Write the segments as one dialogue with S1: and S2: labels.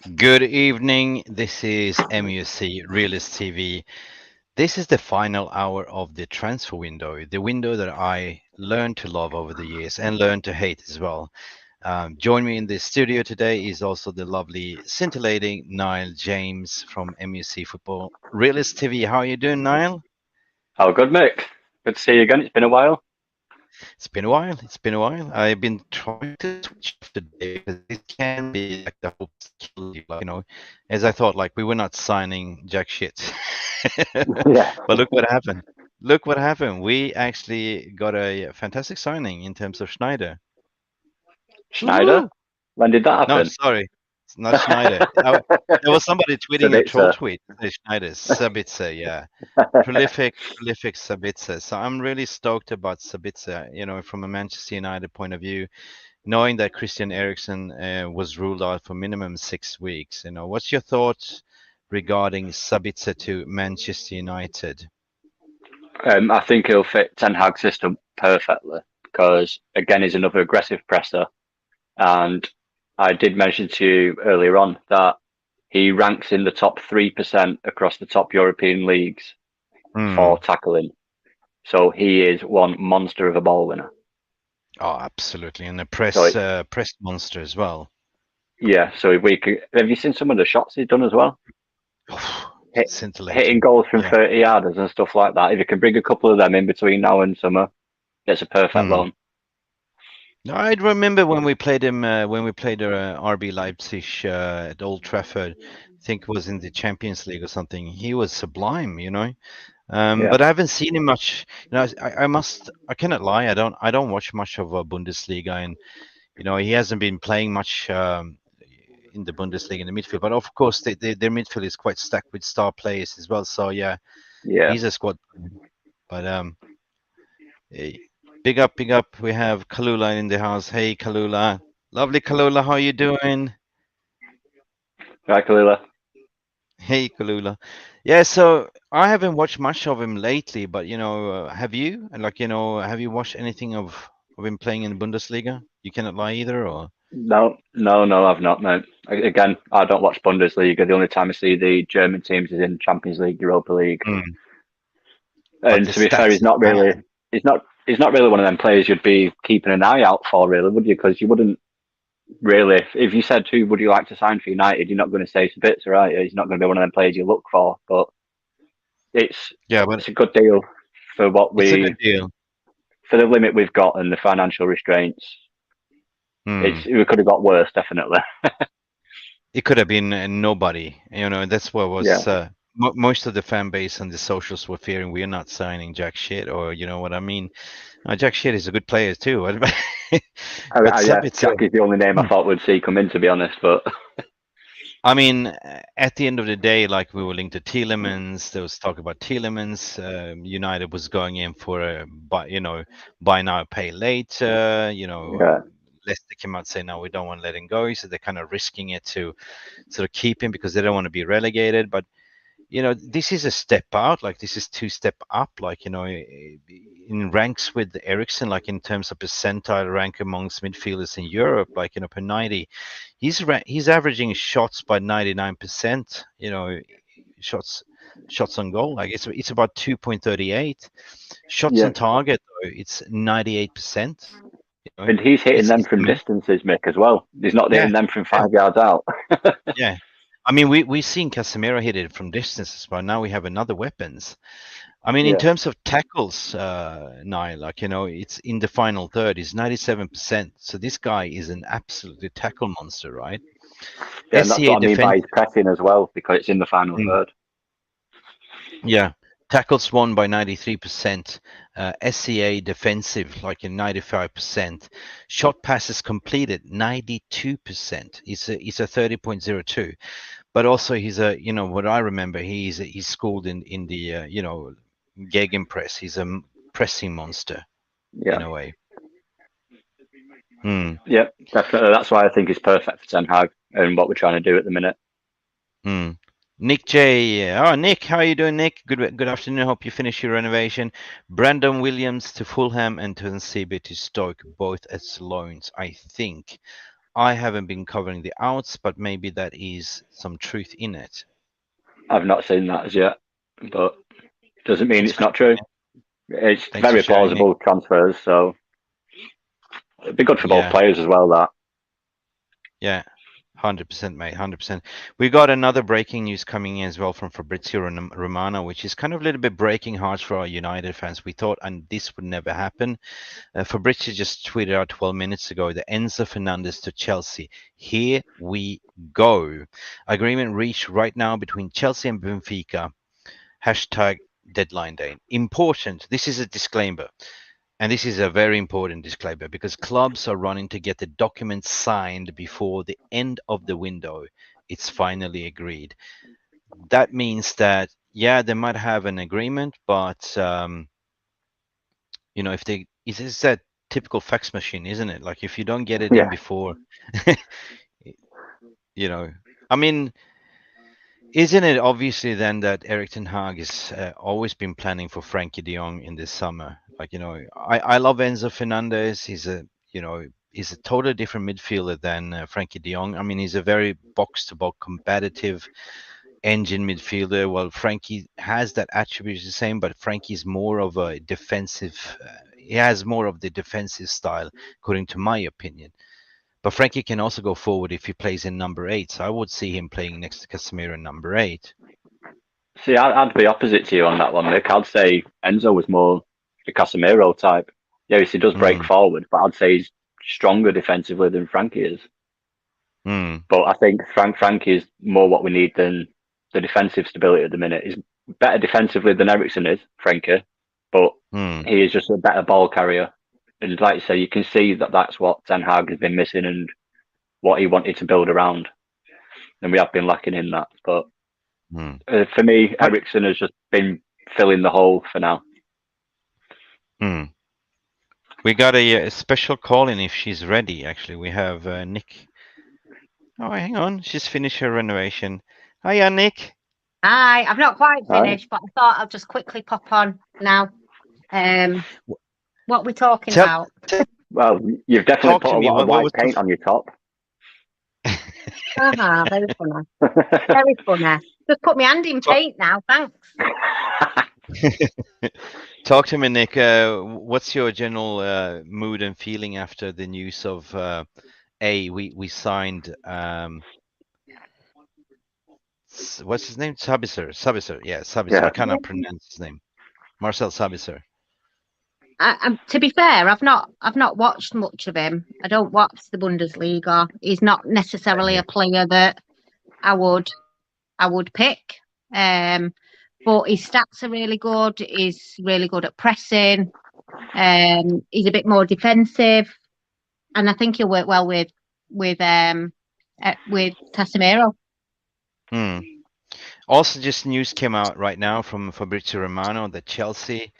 S1: Good evening. This is Mufc Realist TV. This is the final hour of the transfer window, the window that I learned to love over the years and learned to hate as well. Join me in the studio today is also the lovely, scintillating Niall James from MUC Football Realist TV. How are you doing, Niall?
S2: Oh, good, Mick. Good to see you again. It's been a while.
S1: It's been a while. It's been a while. I've been trying to switch off today because this can be like the hope kill you, as I thought, like we were not signing jack shit.
S2: Yeah.
S1: But look what happened. Look what happened. We actually got a fantastic signing in terms of Schneider.
S2: Schneider?
S1: Woohoo!
S2: When did that
S1: No,
S2: happen?
S1: sorry, it's not Schneider. There was somebody tweeting a troll
S2: Sabitzer.
S1: tweet. Schneider, Sabitzer, yeah. Prolific Sabitzer. So I'm really stoked about Sabitzer, from a Manchester United point of view, knowing that Christian Eriksen was ruled out for minimum 6 weeks. What's your thoughts regarding Sabitzer to Manchester United?
S2: I think he'll fit Ten Hag's system perfectly because, again, he's another aggressive presser. And I did mention to you earlier on that he ranks in the top 3% across the top European leagues for
S1: Hmm.
S2: tackling. So he is one monster of a ball winner.
S1: Oh, absolutely, and a
S2: So,
S1: press monster as well.
S2: yeah, so if we could, have you seen some of the shots he's done as well? hit, Hitting
S1: Scintillating.
S2: goals from
S1: Yeah.
S2: 30 yarders and stuff like that. If you can bring a couple of them in between now and summer, it's a perfect
S1: Hmm.
S2: loan.
S1: No, I remember when we played him when we played RB Leipzig at Old Trafford. I think it was in the Champions League or something. He was sublime.
S2: Yeah,
S1: But I haven't seen him much. I cannot lie. I don't watch much of Bundesliga, and he hasn't been playing much in the Bundesliga in the midfield. But of course, their midfield is quite stacked with star players as well. So yeah,
S2: yeah.
S1: he's a squad. But eh, big up, big up. We have Calulla in the house. Hey, Calulla. Lovely Calulla, how you doing?
S2: Right, Calulla.
S1: Hey, Calulla. Yeah, so I haven't watched much of him lately, but have you? And have you watched anything of him playing in the Bundesliga? You cannot lie either, or
S2: No, no, no, I've not, mate. Again, I don't watch Bundesliga. The only time I see the German teams is in Champions League, Europa League.
S1: Hmm. But
S2: And
S1: the
S2: to be fair,
S1: stats is mad.
S2: he's not really one of them players you'd be keeping an eye out for, really, would you? Because you wouldn't really, if you said who would you like to sign for United, you're not going to say Sabitzer, right? He's not going to be one of them players you look for. But it's
S1: Yeah, but
S2: it's a good deal for what
S1: it's a good
S2: we
S1: deal.
S2: for the limit we've got and the financial restraints.
S1: Hmm.
S2: It's we could have got worse, definitely.
S1: It could have been nobody. That's what
S2: Yeah,
S1: was most of the fan base and the socials were fearing. We're not signing jack shit, or you know what I mean. Jack shit is a good player too, but
S2: yeah.
S1: Sabitzer.
S2: Jack is the only name I thought would see come in, to be honest. But
S1: I mean, at the end of the day, like we were linked to Tielemans, there was talk about Tielemans. United was going in for buy now, pay later.
S2: yeah,
S1: Leicester came out saying, no, we don't want to let him go. So they're kind of risking it to sort of keep him because they don't want to be relegated. But this is a step out. Like this is two-step up. Like in ranks with Ericsson, like in terms of percentile rank amongst midfielders in Europe, like per 90, he's averaging shots by 99%. Shots on goal. Like it's about 2.38. Shots
S2: yeah.
S1: on target though, it's 98%.
S2: And he's hitting them
S1: It's
S2: from distances, Mick, as well. He's not
S1: yeah,
S2: hitting them from
S1: yeah,
S2: 5 yards out.
S1: yeah. I mean, we've seen Casemiro hit it from distances, but now we have another weapons. I mean, in
S2: Yeah,
S1: terms of tackles, Niall, it's in the final third, is 97%. So this guy is an absolutely tackle monster, right?
S2: yeah, and that's
S1: SCA
S2: what I mean by
S1: defense,
S2: his pressing as well, because it's in the final
S1: mm,
S2: third.
S1: yeah, tackles won by 93%. SCA defensive, like in 95%. Shot passes completed, 92%. It's a 30.02. But also he's what I remember, he's schooled in the gegenpress. He's a pressing monster
S2: Yeah,
S1: in a way. Hmm.
S2: yeah, definitely. That's why I think he's perfect for Ten Hag and what we're trying to do at the minute.
S1: Hmm. Nick J. Oh, Nick, how are you doing, Nick? Good afternoon. Hope you finished your renovation. Brandon Williams to Fulham and to Nsebe to Stoke, both as loans, I think. I haven't been covering the outs, but maybe that is some truth in it.
S2: I've not seen that as yet, but doesn't mean
S1: Thanks
S2: it's
S1: for
S2: not true.
S1: sharing.
S2: It's
S1: Thanks for
S2: very
S1: sharing, Nick.
S2: plausible transfers, so it'd be good for both
S1: Yeah,
S2: players as well. That
S1: yeah. 100%, mate. 100%. We got another breaking news coming in as well from Fabrizio Romano, which is kind of a little bit breaking hearts for our United fans. We thought, and this would never happen. Fabrizio just tweeted out 12 minutes ago the Enzo Fernades to Chelsea. Here we go. Agreement reached right now between Chelsea and Benfica. Hashtag deadline day. Important. This is a disclaimer. And this is a very important disclaimer because clubs are running to get the documents signed before the end of the window. It's finally agreed. That means that, yeah, they might have an agreement, but, if it's that typical fax machine, isn't it? Like if you don't get it in
S2: yeah,
S1: before, I mean, isn't it obviously then that Erik ten Hag has always been planning for Frankie de Jong in this summer? Like, I love Enzo Fernandez. He's a totally different midfielder than Frankie de Jong. I mean, he's a very box-to-box combative engine midfielder. Well, Frankie has that attribute the same, but Frankie's more of a defensive. He has more of the defensive style, according to my opinion. But Frankie can also go forward if he plays in number 8. So I would see him playing next to Casemiro in number 8.
S2: see, I'd be opposite to you on that one, Nick. I'd say Enzo was more the Casemiro type. Yes, he does break
S1: Mm,
S2: forward, but I'd say he's stronger defensively than Frankie is.
S1: mm,
S2: But I think Frankie is more what we need than the defensive stability at the minute. He's better defensively than Eriksen is, Frankie, but
S1: mm,
S2: he is just a better ball carrier. And like you say, you can see that that's what Ten Hag has been missing and what he wanted to build around. And we have been lacking in that. But
S1: mm.
S2: for me,
S1: What?
S2: Eriksen has just been filling the hole for now.
S1: Mm. We got a special call in if she's ready. Actually, we have Nick. Oh, hang on, she's finished her renovation. Hiya, Nick.
S3: Hi, I've not quite
S2: All right.
S3: finished, but I thought I'll just quickly pop on now. What we're talking
S1: Tell,
S3: about.
S2: Well, you've definitely
S1: talk
S2: put
S1: to
S2: a
S1: me.
S2: lot of
S1: What
S2: white
S1: was
S2: paint on your top.
S3: Very funny. Very funny. Just put my hand in paint now, thanks.
S1: Talk to me, Nick. What's your general mood and feeling after the news of we signed what's his name? Sabitzer. Yeah, Sabitzer.
S2: Yeah.
S1: I cannot pronounce his name. Marcel Sabitzer.
S3: To be fair, I've not watched much of him. I don't watch the Bundesliga. He's not necessarily a player that I would pick. But his stats are really good. He's really good at pressing. He's a bit more defensive, and I think he'll work well with Casemiro.
S1: Hmm. Also, just news came out right now from Fabrizio Romano that Chelsea,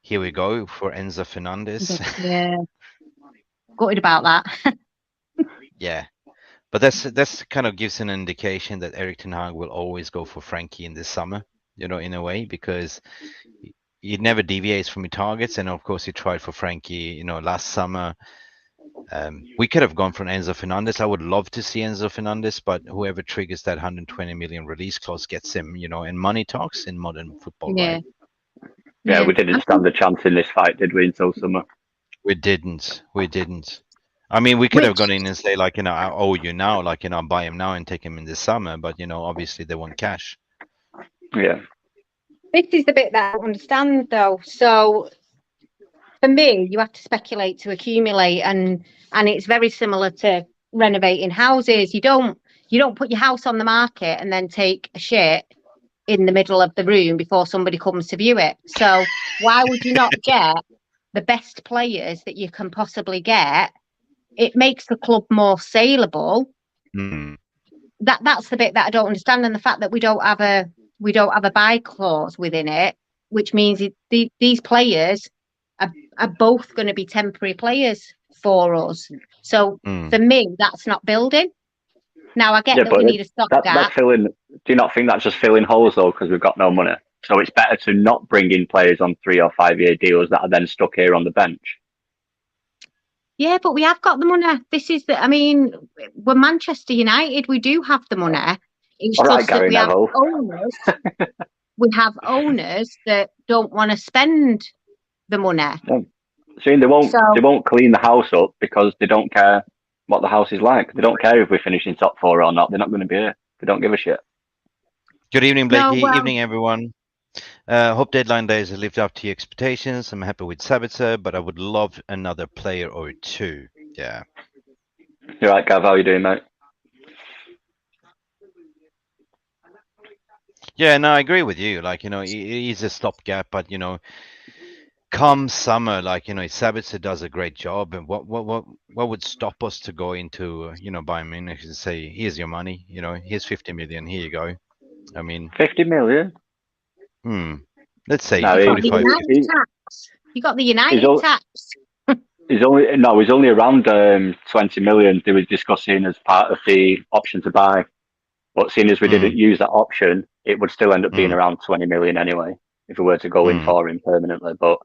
S1: here we go for Enzo Fernandez.
S3: Yeah, gutted about that.
S1: Yeah, but that's kind of gives an indication that Erik ten Hag will always go for Frankie in this summer, in a way, because he never deviates from his targets, and of course he tried for Frankie, last summer. We could have gone for Enzo Fernandez. I would love to see Enzo Fernandez, but whoever triggers that 120 million release clause gets him, and money talks in modern football, right?
S2: Yeah, we didn't stand a chance in this fight, did we, until summer?
S1: We didn't. I mean, we could have gone in and say, like, I owe you now, like, buy him now and take him in the summer, but, obviously they want cash.
S2: Yeah.
S3: This is the bit that I don't understand, though. So, for me, you have to speculate to accumulate, and it's very similar to renovating houses. You don't put your house on the market and then take a shit in the middle of the room before somebody comes to view it. So why would you not get the best players that you can possibly get? It makes the club more saleable.
S1: Mm.
S3: That's the bit that I don't understand, and the fact that we don't have a buy clause within it, which means these players are both going to be temporary players for us. So for me, that's not building. Now I get that we need a stopgap.
S2: That's filling. Do you not think that's just filling holes though? Because we've got no money. So it's better to not bring in players on 3 or 5 year deals that are then stuck here on the bench.
S3: Yeah, but we have got the money. This is the. I mean, we're Manchester United. We do have the money. It's
S2: All right,
S3: just that
S2: Gary
S3: we have
S2: Neville.
S3: owners. We have owners that don't want to spend the money.
S2: Yeah. So they won't clean the house up because they don't care what the house is like. They don't care if we finish in top 4 or not. They're not going to be here. They don't give a shit.
S1: Good evening,
S3: No,
S1: Blakey.
S3: well,
S1: Evening, everyone. Hope deadline days have lived up to your expectations. I'm happy with Sabitzer, but I would love another player or two. Yeah.
S2: You're right, Gav. How you doing, mate?
S1: Yeah, no, I agree with you. Like, he's a stopgap, but come summer, like, Sabitzer does a great job. And what would stop us to go into, Bayern Munich and say, here's your money, here's 50 million, here you go. I mean,
S2: 50 million.
S1: Let's say
S2: No,
S1: 45.
S3: you got the United tax.
S2: He's only around 20 million. They were discussing as part of the option to buy. But seeing as we didn't use that option, it would still end up being around 20 million anyway, if we were to go in for him permanently. But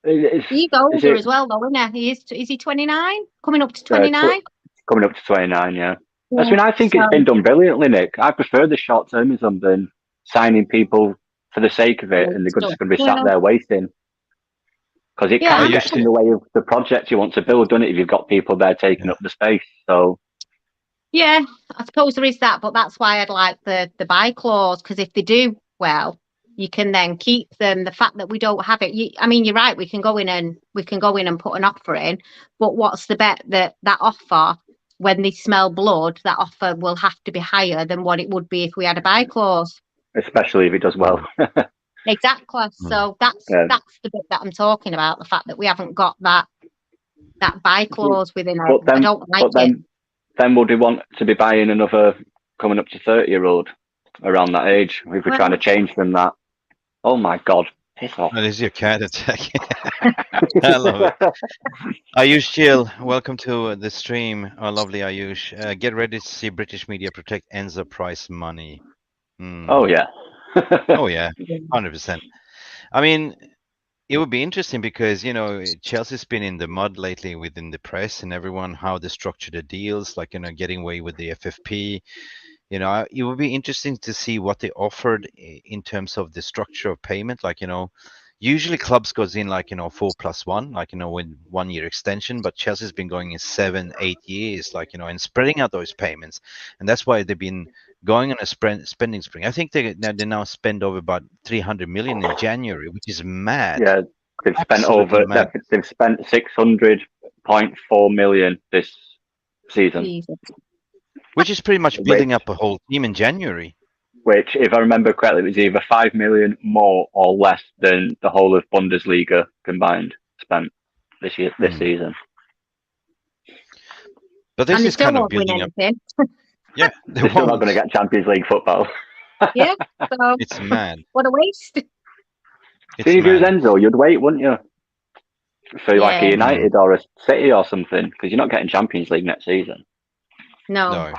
S3: he's older as well, though, isn't he? Is he 29? Coming up to 29?
S2: Coming up to 29, yeah. I mean, I think it's been done brilliantly, Nick. I prefer the short-termism than signing people for the sake of it, and they're just going to be sat there waiting. Because it kind of gets in the way of the project you want to build, doesn't it, if you've got people there taking up the space. So
S3: yeah, I suppose there is that, but that's why I'd like the buy clause, because if they do well, you can then keep them. The fact that we don't have it, I mean, you're right. We can go in and put an offer in, but what's the bet that offer, when they smell blood, that offer will have to be higher than what it would be if we had a buy clause.
S2: Especially if it does well.
S3: Exactly. So that's the bit that I'm talking about. The fact that we haven't got that buy clause within it. I don't like it.
S2: Then would we want to be buying another coming up to 30-year-old around that age if we're trying to change from that? Oh my God. Piss off.
S1: That is your cat attack. I love it. Ayush Chill, welcome to the stream. Oh, lovely Ayush. Get ready to see British media protect Enzo Price money.
S2: Oh, yeah.
S1: Oh, yeah. 100%. I mean, it would be interesting because, Chelsea's been in the mud lately within the press and everyone, how they structure the deals, like, getting away with the FFP. It would be interesting to see what they offered in terms of the structure of payment. Like, usually clubs goes in like, 4+1, like, with 1 year extension, but Chelsea's been going in 7-8 years, like, and spreading out those payments. And that's why they've been going on a spending spree. I think they now spend over about 300 million in January, which is mad.
S2: Yeah, they've spent they've spent 600.4 million this season.
S1: Which is pretty much building up a whole team in January.
S2: Which, if I remember correctly, was either 5 million more or less than the whole of Bundesliga combined spent this season.
S1: But this is kind of building up. Yeah,
S2: they're still not going to get Champions League football.
S3: Yeah, so
S1: it's mad.
S3: What a waste.
S2: So if you was Enzo, you'd wait, wouldn't you? For like a United or a City or something, because you're not getting Champions League next season.
S3: No.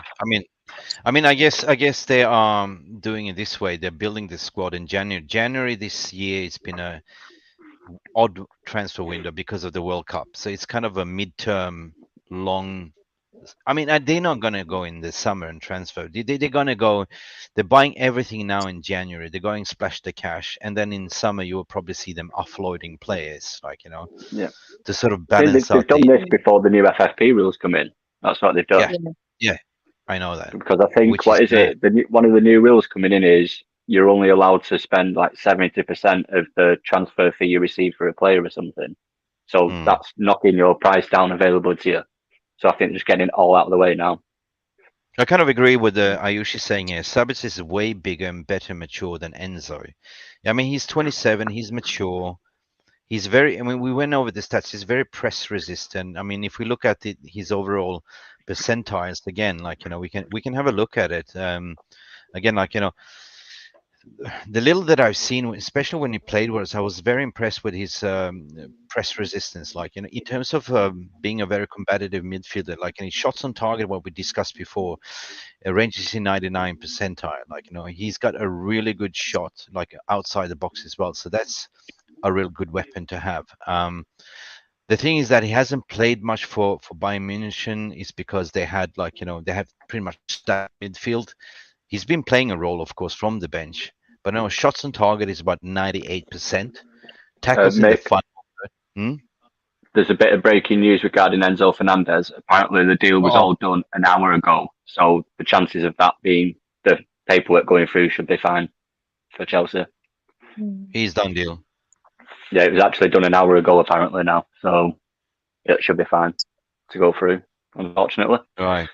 S1: I mean, I guess they are doing it this way. They're building the squad in January. January this year, it's been a odd transfer window because of the World Cup. So it's kind of a midterm, long. I mean, they're not going to go in the summer and transfer. They're going to go. They're buying everything now in January. They're going splash the cash, and then in summer you will probably see them offloading players, like to sort of balance out.
S2: They've done this before the new FFP rules come in. That's what they've done.
S1: Yeah. I know that.
S2: Because I think, one of the new rules coming in is you're only allowed to spend like 70% of the transfer fee you receive for a player or something. So that's knocking your price down available to you. So I think just getting it all out of the way now.
S1: I kind of agree with Ayushi saying here. Sabitzer is way bigger and better mature than Enzo. I mean, he's 27. He's mature. He's we went over the stats. He's very press resistant. I mean, if we look at his overall percentiles again, like, we can have a look at it. Again, like, the little that I've seen, especially when he played, I was very impressed with his press resistance. Like, in terms of being a very competitive midfielder, like, his shots on target, what we discussed before, ranges in 99 percentile. Like, he's got a really good shot, like outside the box as well. So that's a real good weapon to have. The thing is that he hasn't played much for Bayern Munich is because they had like, they have pretty much that midfield. He's been playing a role, of course, from the bench, but no, shots on target is about 98%. Tackles in the
S2: Mick,
S1: final. Hmm?
S2: there's a bit of breaking news regarding Enzo Fernades. Apparently, the deal was
S1: Oh,
S2: all done an hour ago, so the chances of that being the paperwork going through should be fine for Chelsea.
S1: he's done deal.
S2: Yeah, it was actually done an hour ago, apparently now, so it should be fine to go through. Unfortunately,
S1: Right.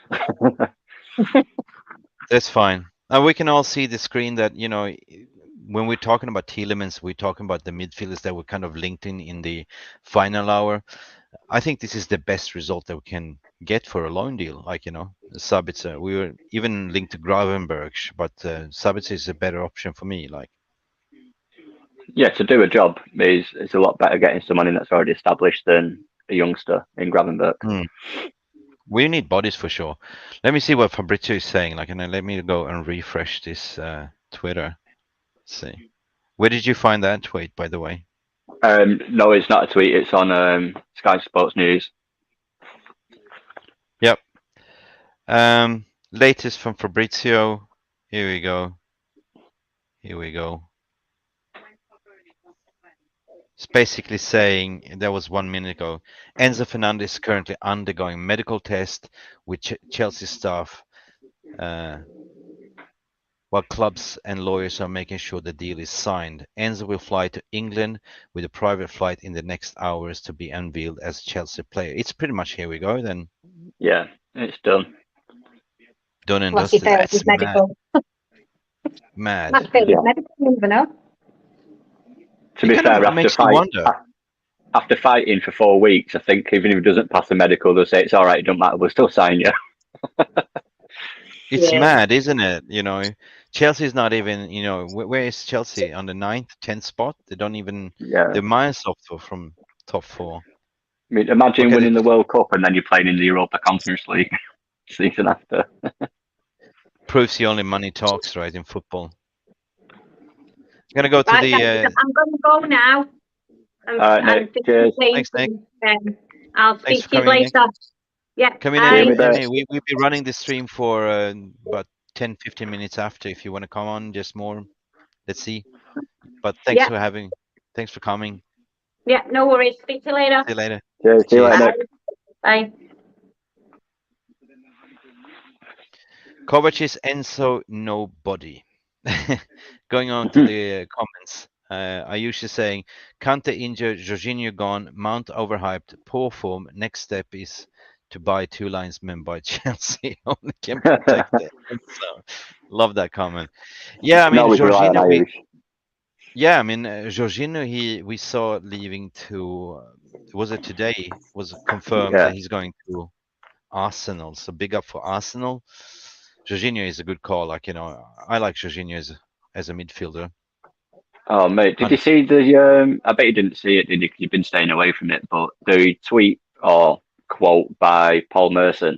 S1: That's fine. Now we can all see the screen that, when we're talking about Tielemans, we're talking about the midfielders that were kind of linked in the final hour. I think this is the best result that we can get for a loan deal. Like, Sabitzer. We were even linked to Gravenberg, but Sabitzer is a better option for me. Like,
S2: yeah, to do a job is it's a lot better getting someone in that's already established than a youngster in Gravenberg.
S1: we need bodies for sure. Let me see what Fabrizio is saying. Like, and then let me go and refresh this Twitter. Let's see. Where did you find that tweet, by the way?
S2: No, it's not a tweet. It's on Sky Sports News.
S1: Yep. Latest from Fabrizio. Here we go. Here we go. It's basically saying, that was 1 minute ago, Enzo Fernades is currently undergoing medical test with Chelsea staff, while clubs and lawyers are making sure the deal is signed. Enzo will fly to England with a private flight in the next hours to be unveiled as a Chelsea player. It's pretty much here we go then.
S2: Yeah, it's done.
S1: Done and
S3: Unless you
S1: dusted.
S3: fail
S1: That's
S3: his medical.
S1: mad.
S3: Might fail his
S2: Yeah.
S3: medical, you never know.
S2: To be
S1: It kind
S2: fair,
S1: of makes you wonder.
S2: after fighting for 4 weeks, I think even if he doesn't pass the medical, they'll say it's all right, it don't matter, we'll still sign you.
S1: It's
S3: Yeah.
S1: mad, isn't it? Chelsea's not even, where is Chelsea? On the 9th, 10th spot? They don't even,
S2: Yeah.
S1: they're miles off from top 4.
S2: I mean, imagine
S1: Look at
S2: winning
S1: it.
S2: the World Cup and then you're playing in the Europa Conference League season after.
S1: Proves the only money talks, right, in football. I'm going to go to
S3: Right,
S1: the...
S3: guys, I'm going to go now.
S2: Nick, cheers.
S1: Thanks, Nick.
S3: I'll
S1: Thanks
S3: speak
S1: for
S3: to you
S1: coming, Nick.
S3: later. Yeah,
S1: Come in,
S3: bye.
S1: Eddie.
S2: me
S1: Come
S2: back.
S1: in. We'll be running the stream for about 10, 15 minutes after. If you want to come on, just more. Let's see. But thanks thanks for coming.
S3: Yeah, no worries. Speak to you later.
S1: See you later.
S2: Cheers. See you
S1: Cheers.
S2: later, Nick.
S3: Bye.
S1: Kovac is Enzo nobody. Going on to the comments. I usually saying, Kante injured, Jorginho gone, Mount overhyped, poor form. Next step is to buy 2 linesmen by Chelsea. Only can protect it. So, love that comment. Yeah, I mean,
S2: always rely on
S1: Jorginho.
S2: Irish.
S1: Jorginho, we saw leaving to, was it today? Was confirmed that he's going to Arsenal. So big up for Arsenal. Jorginho is a good call. Like, I like Jorginho as a midfielder.
S2: Oh, mate, did you see the, I bet you didn't see it, did you? Because you've been staying away from it, but the tweet or quote by Paul Merson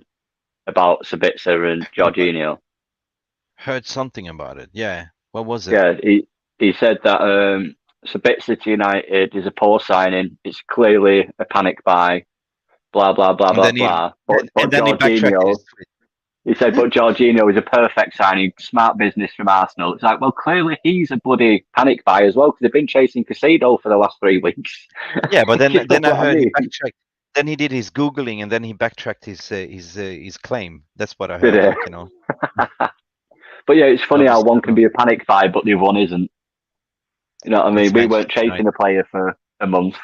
S2: about Sabitzer and Jorginho.
S1: Heard something about it. Yeah. What was it?
S2: Yeah, he said that Sabitzer to United is a poor signing. It's clearly a panic buy. Blah blah blah blah blah. But
S1: then he backtracked
S2: Jorginho,
S1: his tweet.
S2: he said, but Jorginho is a perfect signing, smart business from Arsenal. It's like, well, clearly he's a bloody panic buy as well because they've been chasing Caicedo for the last 3 weeks.
S1: Yeah, but then I heard he
S2: mean?
S1: backtracked. Then he did his googling and then he backtracked his claim. That's what I heard.
S2: Did But yeah, it's funny how one can be a panic buy, but the other one isn't. You know what I mean? We weren't chasing a player for a month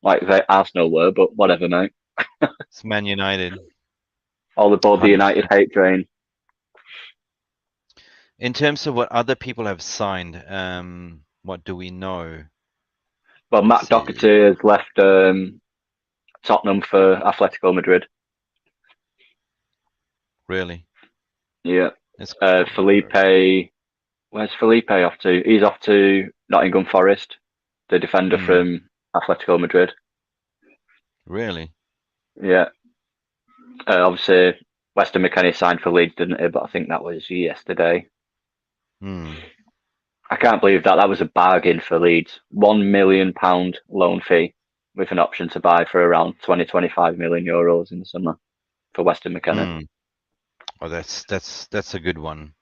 S2: like Arsenal were, but whatever, mate.
S1: It's Man United.
S2: All aboard the United hate train.
S1: In terms of what other people have signed, what do we know?
S2: Well, Matt Doherty has left Tottenham for Atletico Madrid.
S1: Really?
S2: Yeah. Felipe, where's Felipe off to? He's off to Nottingham Forest, the defender from Atletico Madrid.
S1: Really?
S2: Yeah. Obviously, Weston McKennie signed for Leeds, didn't he? But I think that was yesterday. I can't believe that was a bargain for Leeds. £1 million loan fee. with an option to buy for around 20-25 million euros in the summer for Weston McKennie.
S1: Mm. Oh, that's a good one.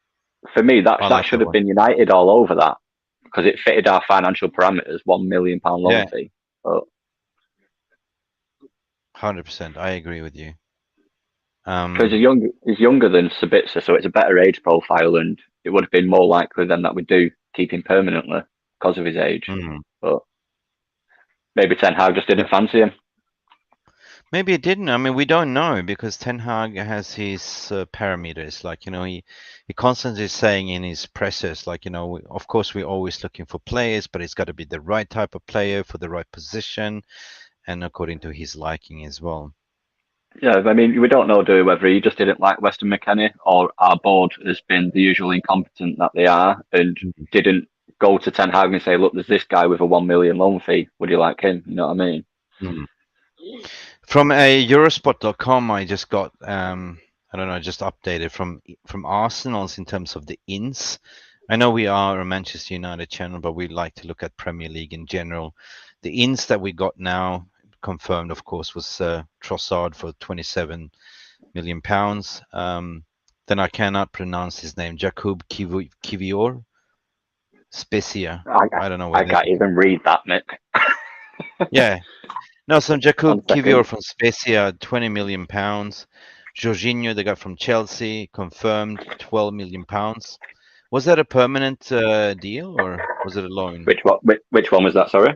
S2: For me, that
S1: I
S2: that
S1: like
S2: should
S1: that
S2: have
S1: one.
S2: been United all over that because it fitted our financial parameters. £1 million loan
S1: Yeah,
S2: fee. But
S1: 100%. I agree with you.
S2: because he's younger than Sabitzer, so it's a better age profile, and it would have been more likely then that we do keep him permanently because of his age.
S1: Mm.
S2: But maybe Ten Hag just didn't fancy him.
S1: Maybe it didn't. I mean, we don't know because Ten Hag has his parameters. Like, he constantly saying in his pressers, like, of course, we're always looking for players, but it's got to be the right type of player for the right position and according to his liking as well.
S2: Yeah, I mean, we don't know, do we, whether he just didn't like Weston McKennie or our board has been the usual incompetent that they are and didn't go to Ten Hag and say, look, there's this guy with a 1 million loan fee. Would you like him? You know what I mean?
S1: Mm. From a Eurosport.com, I just got, I don't know, just updated from Arsenal's in terms of the ins. I know we are a Manchester United channel, but we like to look at Premier League in general. The ins that we got now, confirmed, of course, was Trossard for £27 million. Then I cannot pronounce his name, Jakub Kivior Spezia. I don't know where
S2: I can't even read that, Mick.
S1: Yeah. No, some Jakub
S2: 1 second.
S1: Kivior from Spezia, £20 million. Jorginho, they got from Chelsea, confirmed £12 million. Was that a permanent deal or was it a loan?
S2: Which one was that, sorry?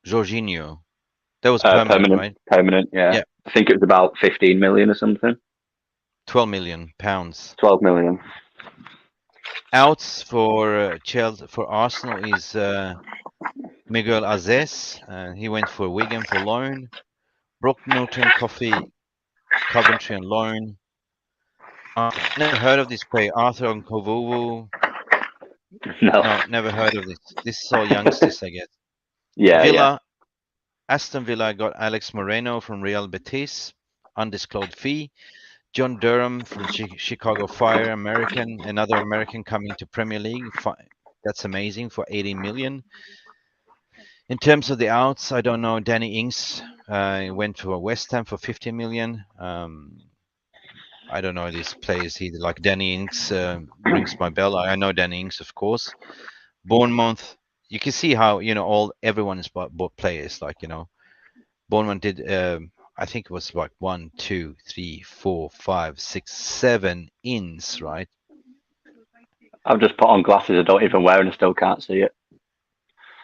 S1: Jorginho. That was permanent, right?
S2: Permanent, yeah.
S1: Yeah.
S2: I think it was about 15 million or something.
S1: £12 million.
S2: 12 million.
S1: Outs for Chelsea, for Arsenal is Miguel Azes. He went for Wigan for loan. Brock Norton Coffee, Coventry on loan. Never heard of this player, Arthur Nkovuvu. No, never heard of this. This is all youngsters, I guess.
S2: Yeah,
S1: Villa, Aston Villa got Alex Moreno from Real Betis, undisclosed fee. John Durham from Chicago Fire, American, another American coming to Premier League. That's amazing for 80 million. In terms of the outs, I don't know. Danny Ings went to West Ham for 50 million. I don't know these players either. Like Danny Ings rings my bell. I know Danny Ings, of course. Bournemouth, you can see how everyone is bought players. Like Bournemouth did. I think it was like 1, 2, 3, 4, 5, 6, 7 ins, right?
S2: I've just put on glasses I don't even wear and I still can't see it.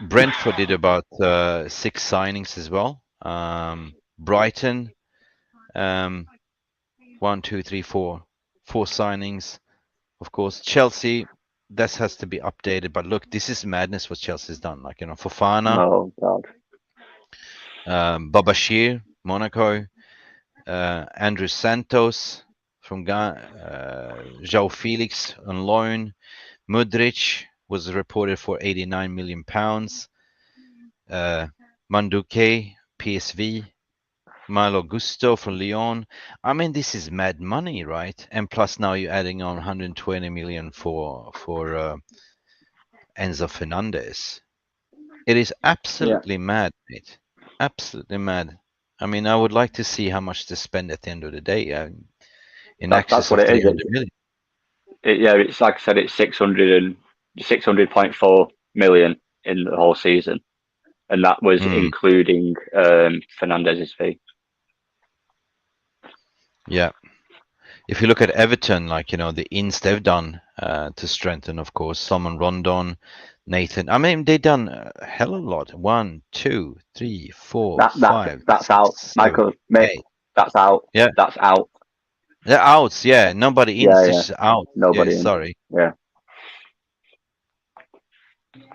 S1: Brentford did about 6 signings as well. Brighton, 1, 2, 3, 4 signings. Of course, Chelsea, that has to be updated. But look, this is madness what Chelsea's done. Like, Fofana.
S2: Oh, God.
S1: Babashir, Monaco. Andrew Santos from Ghana. João Felix on loan. Mudryk was reported for £89 million. Manduque, PSV. Malo Gusto from Lyon. I mean, this is mad money, right? And plus now you're adding on 120 million for Enzo Fernades. It is absolutely mad, mate. Absolutely mad. I mean, I would like to see how much to spend at the end of the day. In excess of 300 million.
S2: It's like I said, it's 600.4 million in the whole season. And that was including Fernandez's fee.
S1: Yeah. If you look at Everton, like, the ins they've done to strengthen, of course, Salman Rondon, Nathan. I mean, they've done a hell of a lot. 1, 2, 3, 4, 5.
S2: That's
S1: 6,
S2: out.
S1: 7,
S2: Michael, mate,
S1: 8.
S2: that's out.
S1: Yeah.
S2: That's out.
S1: They're outs, yeah. Nobody ins, just out.
S2: Nobody in.
S1: Sorry.
S2: Yeah.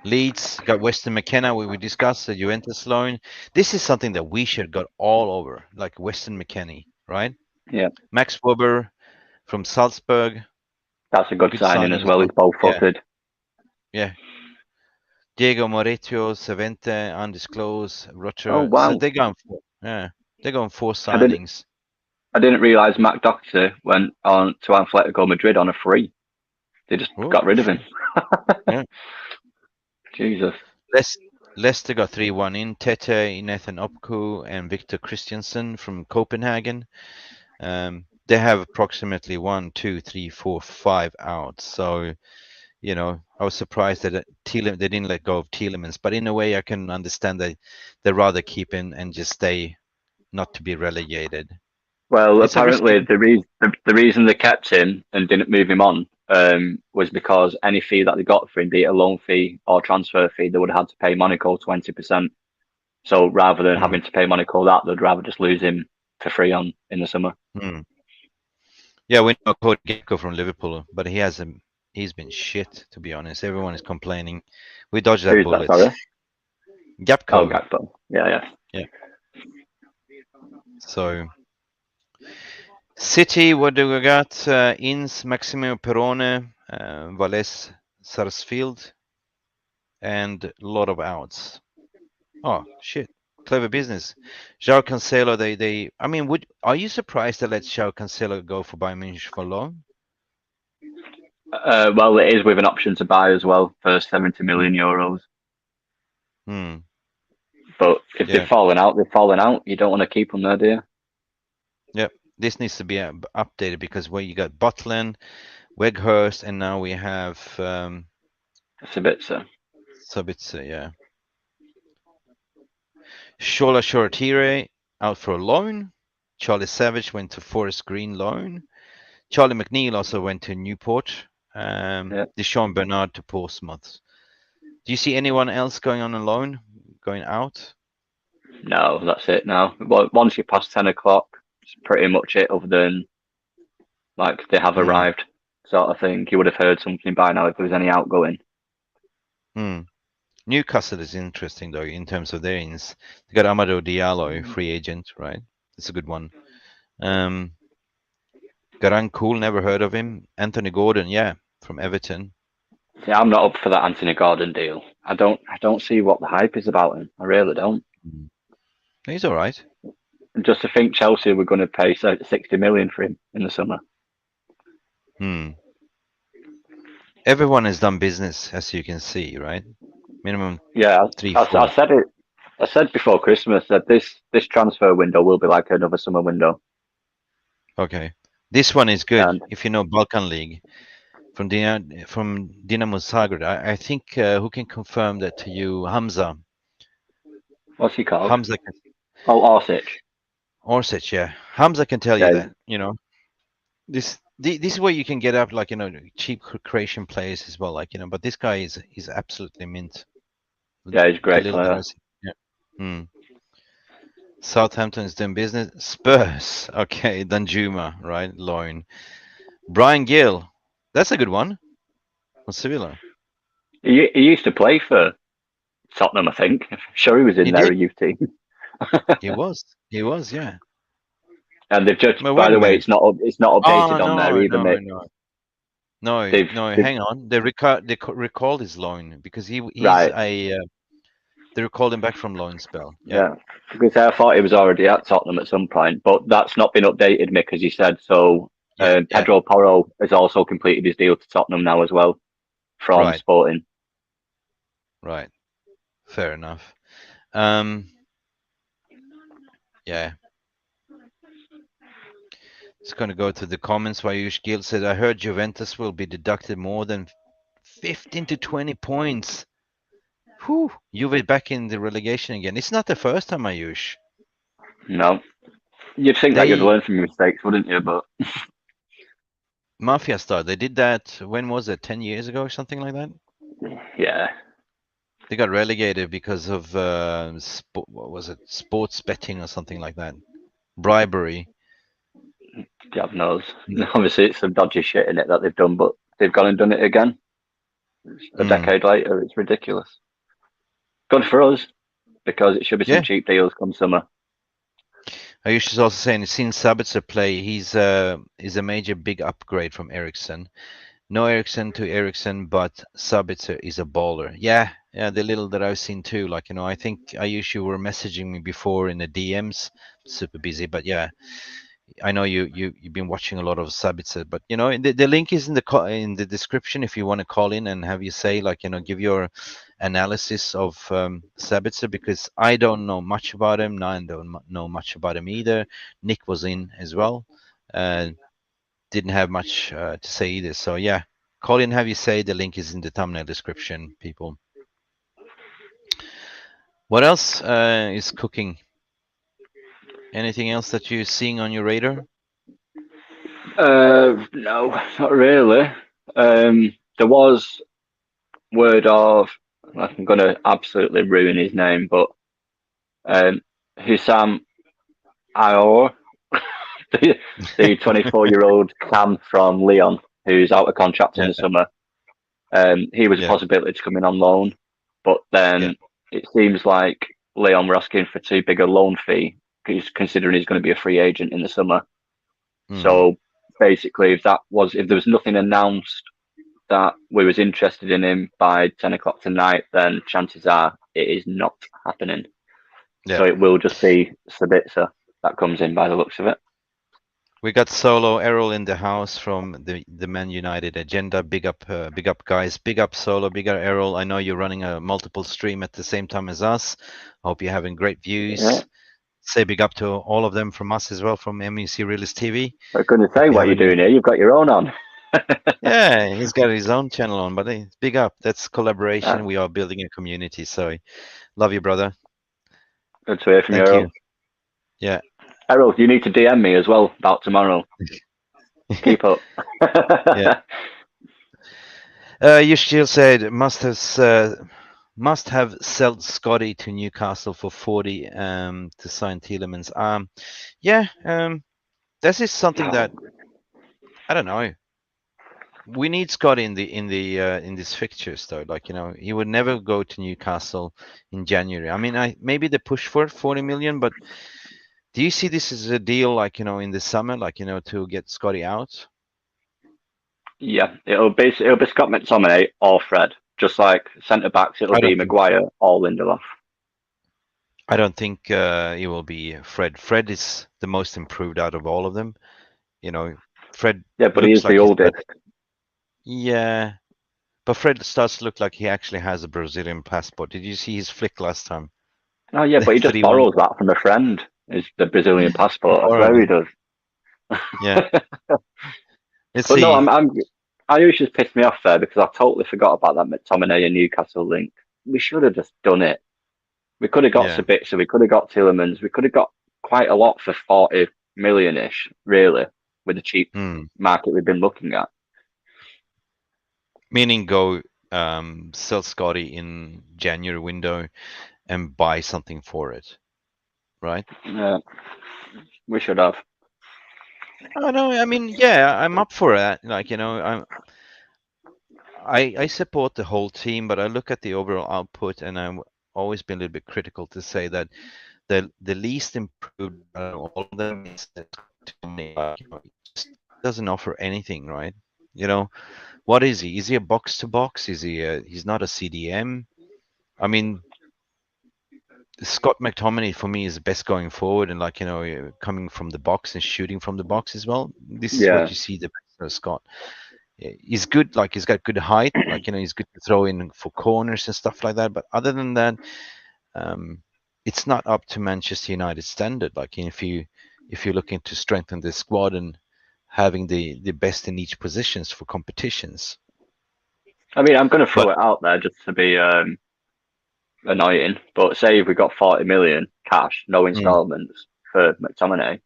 S1: Leeds got Weston McKennie. We discussed the Juventus loan. This is something that we should got all over, like Weston McKennie, right?
S2: Yeah.
S1: Max Weber from Salzburg.
S2: That's a good signing as well. He's both-footed.
S1: Yeah. Diego Maurizio, Savente, undisclosed. Roger.
S2: Oh, wow.
S1: So they're going 4 signings.
S2: I didn't realise Matt Doherty went on to Atletico Madrid on a free. They just got rid of him.
S1: Yeah.
S2: Jesus.
S1: Leicester got 3-1 in. Tete, Nathan Opku, and Victor Christiansen from Copenhagen. They have approximately 1, 2, 3, 4, 5 outs. So, you know, I was surprised that they didn't let go of Tielemans. But in a way, I can understand that they'd rather keep in and just stay, not to be relegated.
S2: Well,
S1: It's a risky.
S2: apparently the reason they kept him and didn't move him on was because any fee that they got for him, be it a loan fee or transfer fee, they would have had to pay Monaco 20%. So rather than having to pay Monaco that, they'd rather just lose him for free on in the summer.
S1: Yeah, we know Kojo from Liverpool, but he's been shit, to be honest. Everyone is complaining. We dodged that
S2: Who's
S1: bullet.
S2: that, sorry?
S1: Gapco.
S2: Oh, Gakpo. Yeah.
S1: So, City, what do we got? Inns, Maximo Perrone, Valles Sarsfield, and a lot of outs. Oh, shit. Clever business. João Cancelo, I mean, are you surprised they let João Cancelo go for Bayern Munich for loan?
S2: Well, it is with an option to buy as well for 70 million euros. But if they've fallen out, they've fallen out. You don't want to keep them there, do you?
S1: Yep. This needs to be updated because where you got Butland, Weghorst, and now we have
S2: Sabitzer.
S1: Sabitzer, yeah. Shola Shoretire out for a loan. Charlie Savage went to Forest Green loan. Charlie McNeil also went to Newport. Deshaun Bernard to Portsmouth. Do you see anyone else going on a loan, going out?
S2: No, that's it now. Well, once you pass 10 o'clock, it's pretty much it, other than like they have arrived sort of thing. You would have heard something by now if there was any outgoing.
S1: Newcastle is interesting though in terms of their ins. They got Amadou Diallo, free agent, right? That's a good one. Garan Cool, never heard of him. Anthony Gordon, yeah, from Everton.
S2: Yeah, I'm not up for that Anthony Gordon deal. I don't see what the hype is about him. I really don't.
S1: He's all right.
S2: And just to think Chelsea were going to pay 60 million for him in the summer.
S1: Everyone has done business, as you can see, right? Minimum.
S2: Yeah,
S1: 3,
S2: I
S1: 4.
S2: said it. I said before Christmas that this transfer window will be like another summer window.
S1: Okay, this one is good. If you know Balkan League from Dinamo Zagreb, I think who can confirm that to you? Hamza.
S2: What's he called?
S1: Hamza.
S2: Orsic.
S1: Orsic, yeah. Hamza can tell you that. You know, this is where you can get up, like, you know, cheap Croatian players as well, like, you know. But this guy is absolutely mint.
S2: Yeah, he's a great player.
S1: Yeah. Southampton is doing business. Spurs, okay. Danjuma, right? Loan. Brian Gill, that's a good one. On Sevilla.
S2: He used to play for Tottenham, I think. I'm sure he was in their youth team.
S1: He was, yeah.
S2: And they've just, by the way, it's not updated on there either, mate.
S1: No, hang on. They recalled his loan because he's they recalled him back from loan spell.
S2: Yeah, because I thought he was already at Tottenham at some point, but that's not been updated, Mick, as you said. So Pedro Porro has also completed his deal to Tottenham now as well from Sporting.
S1: Right. Fair enough. Yeah. It's going to go to the comments. Vayush Gill said, I heard Juventus will be deducted more than 15 to 20 points. Whew, Juve back in the relegation again. It's not the first time, Ayush.
S2: No. You'd think that you'd learn from your mistakes, wouldn't you? But
S1: Mafia Star, they did that, when was it, 10 years ago or something like that?
S2: Yeah.
S1: They got relegated because of, what was it, sports betting or something like that. Bribery.
S2: God knows. Obviously, it's some dodgy shit in it that they've done, but they've gone and done it again. A decade later, it's ridiculous. Good for us, because it should be some cheap deals come summer.
S1: Ayush is also saying, since Sabitzer play, he's a major big upgrade from Eriksson. No Eriksson to Eriksson, but Sabitzer is a baller. Yeah, the little that I've seen too. Like, you know, I think Ayush, you were messaging me before in the DMs. Super busy, but yeah, I know you've been watching a lot of Sabitzer. But you know, the link is in the description if you want to call in and have you say, like, you know, give your analysis of Sabitzer, because I don't know much about him. Nial don't know much about him either. Nick was in as well. Didn't have much to say either. So yeah, Colin, have you say the link is in the thumbnail description, people. What else is cooking? Anything else that you're seeing on your radar?
S2: No, not really. There was word of, I'm going to absolutely ruin his name, but Hussam Aor, the 24-year-old Cam from Lyon, who's out of contract in the summer. He was a possibility to come in on loan, but then it seems like Lyon were asking for too big a loan fee, considering he's going to be a free agent in the summer. So basically, if there was nothing announced that we was interested in him by 10 o'clock tonight, then chances are it is not happening. So it will just be Sabitzer that comes in by the looks of it.
S1: We got Solo Errol in the house from the Man United agenda. Big up guys. Big up Solo. Big up Errol. I know you're running a multiple stream at the same time as us. Hope you're having great views. Yeah. Say big up to all of them from us as well, from Mufc Realist TV.
S2: I couldn't say what you're doing here. You've got your own on.
S1: Yeah, he's got his own channel on, but big up. That's collaboration. Yeah. We are building a community. So love you, brother.
S2: Good to hear from you, Errol.
S1: Yeah.
S2: Errol, you need to DM me as well about tomorrow. Keep up.
S1: Yeah. You still said must have sold Scotty to Newcastle for 40 to sign Tielemans. This is something that I don't know. We need Scott in these fixtures though. Like, you know, he would never go to Newcastle in January. I mean, maybe they push for it, 40 million, but do you see this as a deal, like, you know, in the summer, like, you know, to get Scotty out?
S2: Yeah, it'll be Scott McTominay or Fred. Just like centre backs, it'll be Maguire or Lindelof.
S1: I don't think it will be Fred. Fred is the most improved out of all of them. You know, Fred.
S2: Yeah, but he is the oldest.
S1: Yeah, but Fred starts to look like he actually has a Brazilian passport. Did you see his flick last time?
S2: Oh yeah, but he just borrows that from a friend. Is the Brazilian passport? I swear he does.
S1: Yeah. Let's
S2: but
S1: see.
S2: No, I always just pissed me off there because I totally forgot about that McTominay and Newcastle link. We should have just done it. We could have got Sabitzer, we could have got Tielemans, we could have got quite a lot for 40 million-ish, really, with the cheap market we've been looking at.
S1: Meaning go sell Scotty in January window and buy something for it, right?
S2: Yeah, we should have.
S1: Oh no, I mean, yeah, I'm up for that. Like, you know, I support the whole team, but I look at the overall output, and I've always been a little bit critical to say that the least improved out of all of them is that just doesn't offer anything, right? You know, what is he? Is he a box to box? Is he? He's not a CDM. I mean, Scott McTominay for me is the best going forward, and like, you know, coming from the box and shooting from the box as well. This is what you see the best of Scott. He's good, like he's got good height, like, you know, he's good to throw in for corners and stuff like that. But other than that, it's not up to Manchester United standard. Like, if you're looking to strengthen the squad and having the best in each positions for competitions.
S2: I mean, I'm going to throw it out there just to be annoying, but say if we got 40 million cash, no installments for McTominay,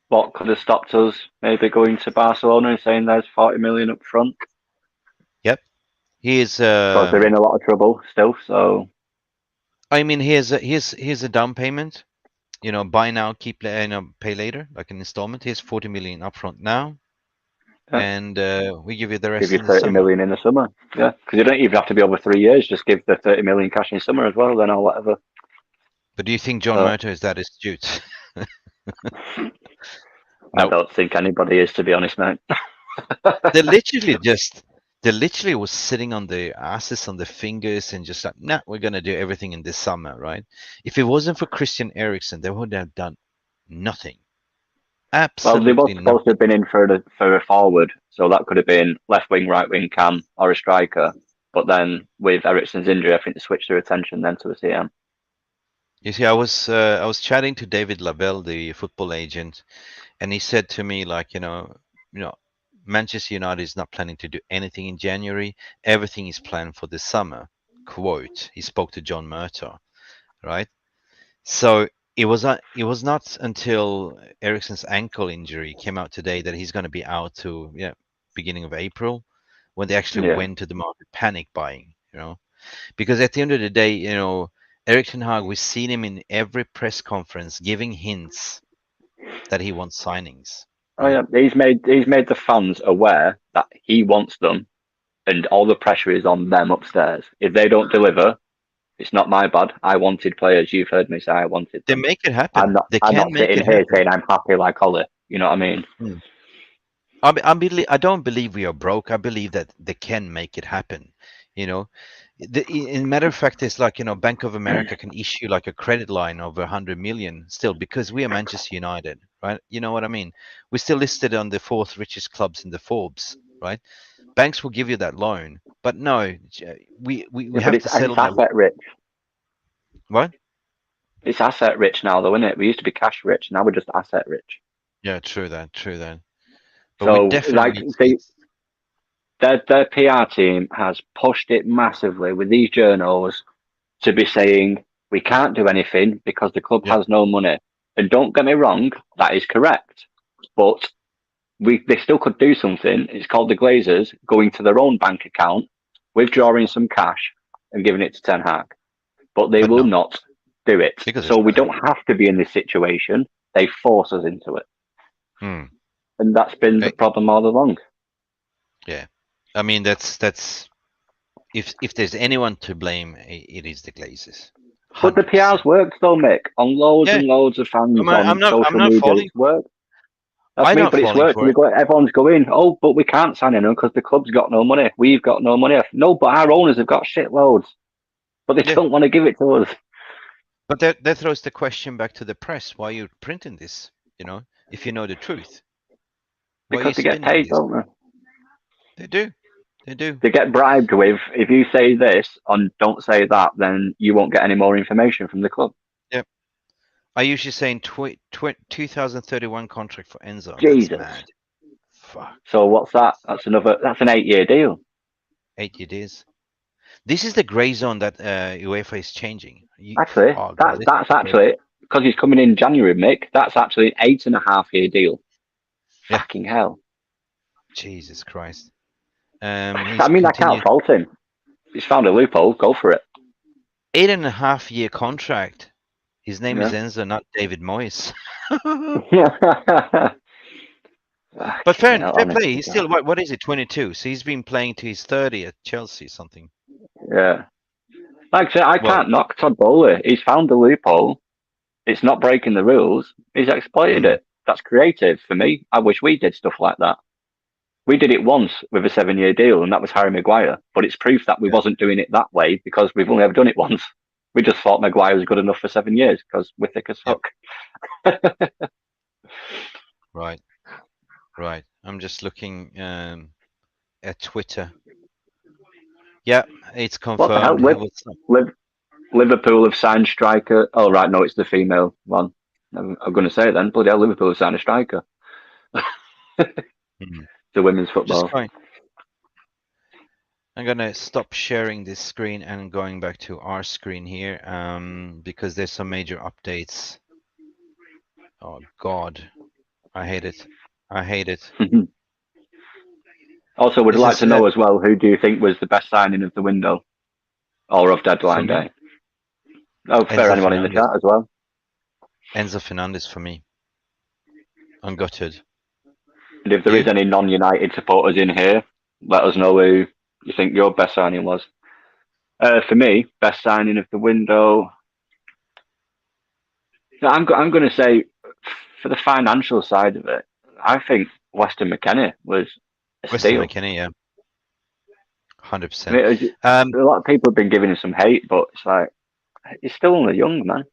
S2: what could have stopped us maybe going to Barcelona and saying there's 40 million up front?
S1: Yep. He is
S2: because they're in a lot of trouble still. So
S1: I mean, here's a down payment. You know, buy now, keep pay later, like an installment. Here's 40 million upfront now, and we give you the rest.
S2: Give you 30 million in the summer. Yeah, because you don't even have to be over 3 years. Just give the 30 million cash in summer as well, then or whatever.
S1: But do you think John Murtough is that astute?
S2: I don't think anybody is, to be honest, mate.
S1: They literally was sitting on the asses, on the fingers, and just like, nah, we're gonna do everything in this summer, right? If it wasn't for Christian Eriksen, they would have done nothing. Absolutely.
S2: Well, they were supposed to have been in for a forward, so that could have been left wing, right wing, cam, or a striker. But then with Eriksen's injury, I think they switched their attention then to a CM.
S1: You see, I was chatting to David Lavelle, the football agent, and he said to me, like, Manchester United is not planning to do anything in January. Everything is planned for the summer. Quote. He spoke to John Murtaugh, right? So it was not until Eriksen's ankle injury came out today that he's going to be out to beginning of April, when they actually went to the market panic buying, because at the end of the day, Erik ten Hag, we've seen him in every press conference giving hints that he wants signings.
S2: Right? Oh yeah, he's made the fans aware that he wants them, and all the pressure is on them upstairs. If they don't deliver, it's not my bad. I wanted players. You've heard me say I wanted them.
S1: They make it happen.
S2: I'm not sitting here saying I'm happy like Ollie. You know what I mean?
S1: I don't believe we are broke. I believe that they can make it happen. In matter of fact, it's like, Bank of America can issue like a credit line of 100 million still, because we are Manchester United, right? You know what I mean? We're still listed on the 4th richest clubs in the Forbes, right? Banks will give you that loan, but no, we have to settle that.
S2: Asset rich.
S1: What?
S2: It's asset rich now, though, isn't it? We used to be cash rich. Now we're just asset rich.
S1: Yeah, true that. But
S2: so,
S1: we definitely
S2: their PR team has pushed it massively with these journals to be saying we can't do anything because the club has no money. And don't get me wrong, that is correct. But they still could do something. It's called the Glazers going to their own bank account, withdrawing some cash and giving it to Ten Hag. But they will not do it. So we don't have to be in this situation. They force us into it. And that's been the problem all along.
S1: Yeah. I mean, that's if there's anyone to blame, it is the Glazers. 100%.
S2: But the PR's worked though, Mick, on loads and loads of fans on social media. It's worked. That's me, but it's worked. Everyone's going, oh, but we can't sign anyone because the club's got no money. We've got no money. No, but our owners have got shitloads. But they don't want to give it to us.
S1: But that throws the question back to the press. Why are you printing this, if you know the truth?
S2: Because they get paid, don't they?
S1: They do.
S2: They get bribed with, if you say this and don't say that, then you won't get any more information from the club.
S1: Yep. I usually saying 2031 contract for Enzo.
S2: Jesus.
S1: That's mad. Fuck.
S2: So what's that? That's an 8-year deal.
S1: 8 year deals. This is the grey zone that UEFA is changing.
S2: Actually, that's actually, because he's coming in January, Mick, that's actually an 8.5-year deal. Yeah. Fucking hell.
S1: Jesus Christ.
S2: I can't fault him. He's found a loophole. Go for it.
S1: 8.5-year contract. His name is Enzo, not David Moyes. But fair play. He's still, what is it, 22? So he's been playing to his 30 at Chelsea, something.
S2: Yeah. Like I said, I can't knock Todd Bowley. He's found a loophole. It's not breaking the rules. He's exploited it. That's creative for me. I wish we did stuff like that. We did it once with a 7-year deal, and that was Harry Maguire. But it's proof that we wasn't doing it that way because we've only ever done it once. We just thought Maguire was good enough for 7 years because we're thick as fuck.
S1: Right. I'm just looking at Twitter. Yeah, it's confirmed.
S2: What the hell? Liverpool have signed striker. Oh, right. No, it's the female one. I'm going to say it then. Bloody hell, Liverpool have signed a striker. The women's football.
S1: I'm going to stop sharing this screen and going back to our screen here because there's some major updates. Oh, God. I hate it.
S2: Also, would like to know as well, who do you think was the best signing of the window or of deadline day? Oh, fair, anyone in the chat as well.
S1: Enzo Fernades for me. I'm gutted.
S2: And if there is any non-United supporters in here, let us know who you think your best signing was. For me, best signing of the window. I'm going to say, for the financial side of it, I think Weston McKennie was a steal.
S1: Weston McKennie, yeah. 100%.
S2: I mean, a lot of people have been giving him some hate, but it's like, he's still only young, man.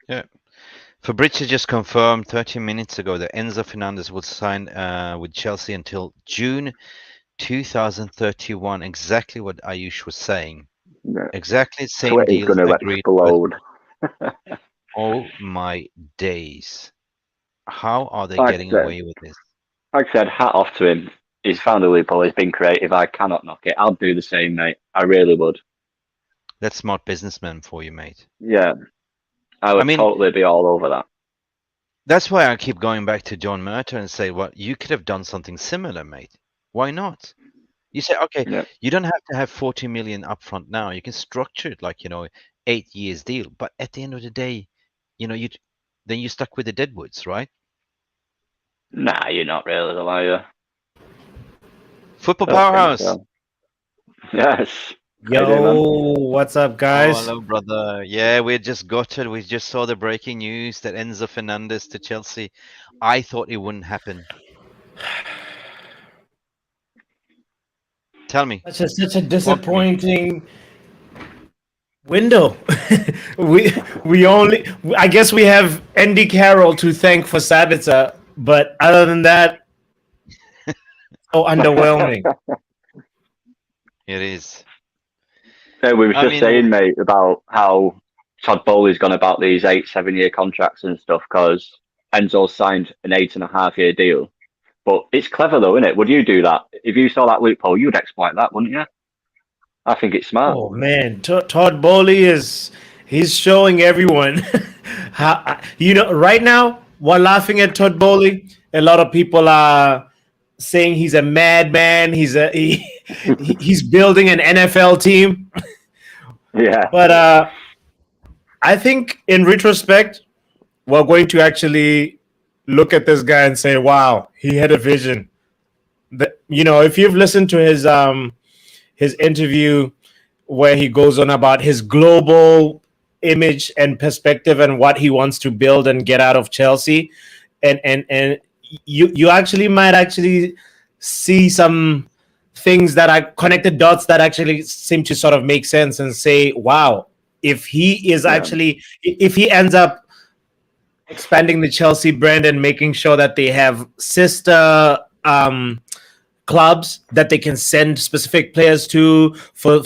S1: Yeah. Fabrizio just confirmed 30 minutes ago that Enzo Fernades will sign with Chelsea until June 2031, exactly what Ayush was saying.
S2: Yeah.
S1: Exactly same
S2: Twitter's
S1: deals
S2: going to
S1: agreed with.
S2: explode.
S1: Oh my days. How are they
S2: Like I
S1: getting
S2: said,
S1: away with this?
S2: hat off to him. He's found a loophole. He's been creative. I cannot knock it. I'll do the same, mate. I really would.
S1: That's smart businessman for you, mate.
S2: Yeah, I
S1: I
S2: would
S1: mean,
S2: totally be all over that.
S1: that's why I keep going back to John Murter and say, well, you could have done something similar, mate. Why not? You say, okay,
S2: Yeah.
S1: you don't have to have 40 million upfront now. You can structure it like, 8 years deal. But at the end of the day, you then you're stuck with the deadwoods, right?
S2: Nah, you're not really, though, are you?
S1: Football
S2: Don't think
S1: powerhouse.
S2: so. Yes. How you
S4: Yo,
S2: doing, man?
S4: what's up,
S1: Oh,
S4: guys?
S1: hello, brother. Yeah, we just got it. We just saw the breaking news that Enzo Fernades to Chelsea. I thought it wouldn't happen. Tell me.
S4: Such a disappointing window. we only I guess we have Andy Carroll to thank for Sabitzer, but other than that, so underwhelming.
S1: It is.
S2: We were
S1: I
S2: just
S1: mean,
S2: saying, mate, about how Todd Bowley's gone about these 7-year contracts and stuff because Enzo signed an 8.5-year deal. But it's clever, though, isn't it? Would you do that? If you saw that loophole, you'd exploit that, wouldn't you? I think it's smart.
S4: Oh man, Todd Bowley he's showing everyone how right now while laughing at Todd Bowley, a lot of people are saying he's a madman. He's building an NFL team.
S2: Yeah.
S4: But I think in retrospect, we're going to actually look at this guy and say, wow, he had a vision. If you've listened to his interview where he goes on about his global image and perspective and what he wants to build and get out of Chelsea, and you actually might actually see some things that are connected dots that actually seem to sort of make sense and say, wow, if he is actually if he ends up expanding the Chelsea brand and making sure that they have sister clubs that they can send specific players to for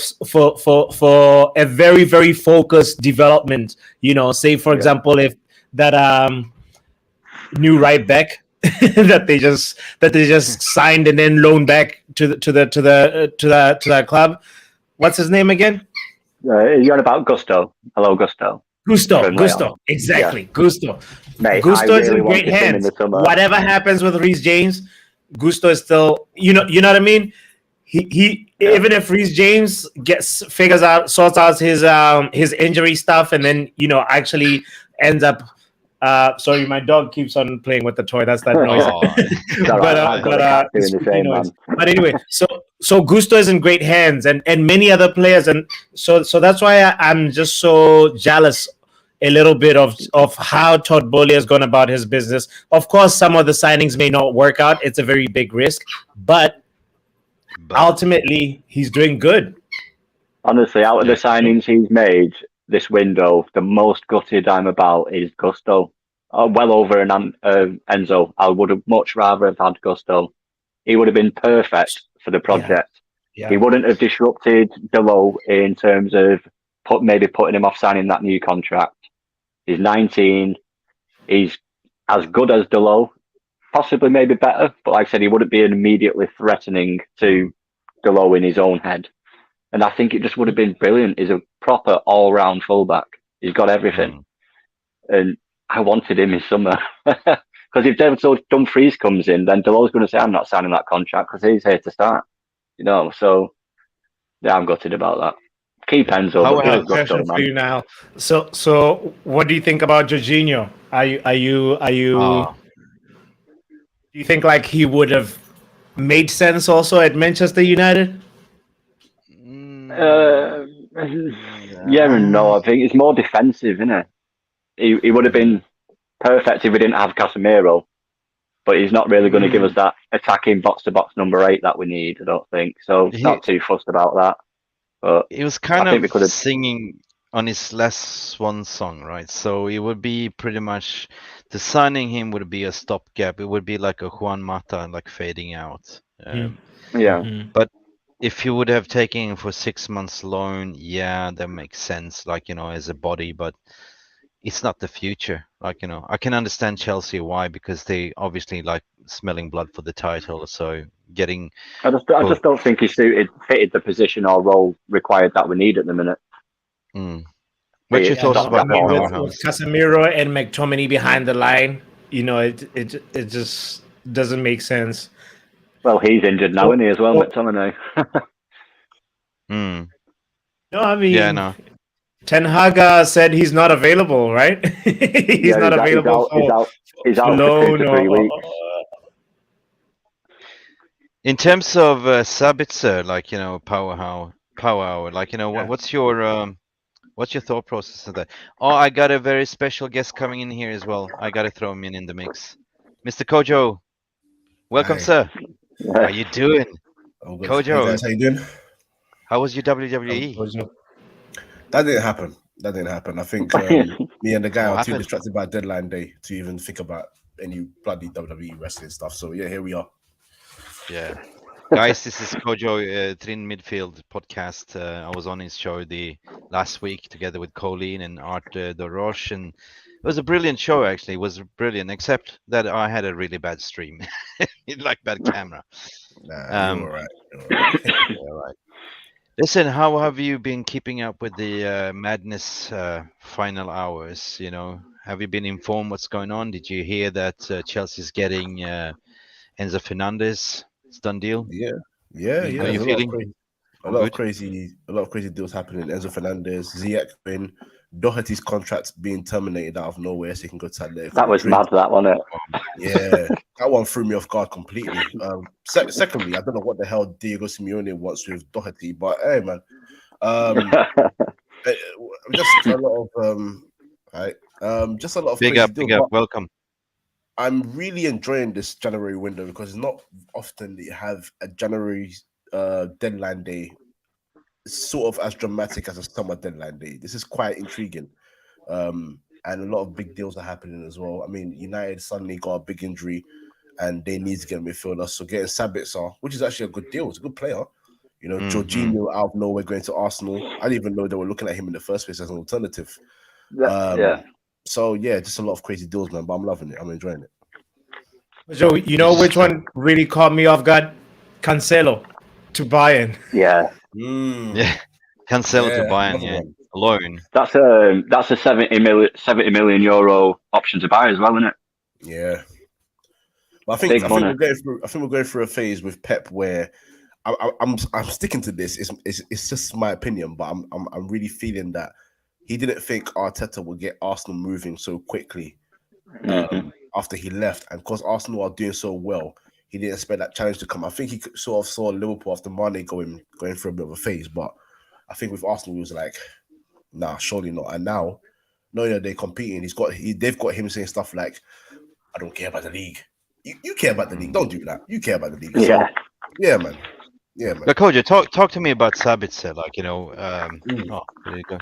S4: a very, very focused development. Say for example, if that new right back that they just signed and then loaned back to the club. What's his name again?
S2: You're on about Gusto. Hello, Gusto.
S4: Gusto, exactly. Yeah. Gusto.
S2: Mate,
S4: Gusto
S2: really
S4: is in great hands.
S2: In
S4: Whatever happens with Reece James, Gusto is still, you know what I mean? He even if Reece James sorts out his injury stuff, and then actually ends up. Sorry, my dog keeps on playing with the toy. That's that noise. But anyway, so Gusto is in great hands, and many other players, and so that's why I'm just so jealous a little bit of how Todd Bowley has gone about his business. Of course, some of the signings may not work out. It's a very big risk, but ultimately, he's doing good.
S2: Honestly, out of the signings he's made this window, the most gutted I'm about is Gusto. Well over an Enzo. I would have much rather have had Gusto. He would have been perfect for the project. Yeah. He wouldn't have disrupted Delo in terms of maybe putting him off signing that new contract. He's 19. He's as good as Delo, possibly maybe better. But like I said, he wouldn't be immediately threatening to Delo in his own head. And I think it just would have been brilliant. He's a proper all-round fullback. He's got everything. And I wanted him in summer. Because if Dumfries comes in, then Delo's going to say, I'm not signing that contract because he's here to start. So yeah, I'm gutted about that. Keep Enzo.
S4: I have a question for you now. So what do you think about Jorginho? Are you do you think like he would have made sense also at Manchester United?
S2: Yeah and no. I think it's more defensive, isn't it? He would have been perfect if we didn't have Casemiro, but he's not really going to give us that attacking box-to-box number 8 that we need, I don't think. So not too fussed about that. But
S1: he was kind of singing on his last swan song, right? So it would be pretty much, the signing him would be a stopgap. It would be like a Juan Mata, like fading out.
S2: Yeah.
S1: But if you would have taken him for 6 months loan, yeah, that makes sense. Like, as a body, but it's not the future. Like, I can understand Chelsea why, because they obviously like smelling blood for the title. So getting
S2: I just don't think he fitted the position or role required that we need at the minute.
S1: What's your thoughts
S2: Stop
S1: about
S2: that ball.
S4: with Casemiro and McTominay behind the line, it just doesn't make sense.
S2: Well, he's injured now, isn't he, as well, McTominay?
S4: No, I mean,
S1: yeah, no.
S4: Ten Hag said he's not available, right? he's not available
S2: he's out for 2 to 3 weeks.
S1: In terms of Sabitzer, like, power hour, like, what's your thought process of that? Oh, I got a very special guest coming in here as well. I got to throw him in the mix. Mr. Kojo, welcome, sir. How you doing? Kojo,
S5: hey guys, how you doing?
S1: How was your WWE?
S5: That didn't happen. I think me and the guy are too distracted by deadline day to even think about any bloody WWE wrestling stuff. So yeah, here we are.
S1: Yeah. Guys, this is Kojo, Trin Midfield podcast. I was on his show last week together with Colleen and Art Dorosh, and it was a brilliant show, actually. It was brilliant, except that I had a really bad stream. Like bad camera.
S5: Nah, you're all right.
S1: All right. Listen, how have you been keeping up with the Madness final hours? Have you been informed what's going on? Did you hear that Chelsea's getting Enzo Fernades? It's done deal.
S5: Yeah.
S1: How are you feeling?
S5: A lot of crazy deals happening. Enzo Fernandez, Ziyech win, Doherty's contract being terminated out of nowhere, so he can go to Atletico.
S2: That was mad, that wasn't it?
S5: Yeah, that one threw me off guard completely. Secondly, I don't know what the hell Diego Simeone wants with Doherty, but hey, man, just a lot of just a lot of
S1: big up, welcome.
S5: I'm really enjoying this January window because it's not often that you have a January deadline day sort of as dramatic as a summer deadline day. This is quite intriguing. And a lot of big deals are happening as well. I mean, United suddenly got a big injury and they need to get a midfielder. So getting Sabitzer, which is actually a good deal. It's a good player. Jorginho out of nowhere going to Arsenal. I didn't even know they were looking at him in the first place as an alternative. So yeah, just a lot of crazy deals, man. But I'm loving it. I'm enjoying it.
S4: Joe, you know which one really caught me off guard? Cancelo to Bayern.
S2: Yeah.
S1: Yeah. Cancelo to Bayern, yeah. Alone.
S2: That's a 70 million euro option to buy as well, isn't it?
S5: Yeah. But I think we're going through a phase with Pep where I'm sticking to this. It's just my opinion, but I'm really feeling that he didn't think Arteta would get Arsenal moving so quickly after he left, and because Arsenal are doing so well, he didn't expect that challenge to come. I think he sort of saw Liverpool after Mane going through a bit of a phase, but I think with Arsenal he was like, nah, surely not. And now, no, they're competing. They've got him saying stuff like, I don't care about the league. You care about the league. Don't do that. You care about the league.
S2: Yeah.
S5: So, yeah, man. Yeah, man.
S1: But Kojo, talk to me about Sabitzer. Like, there you go.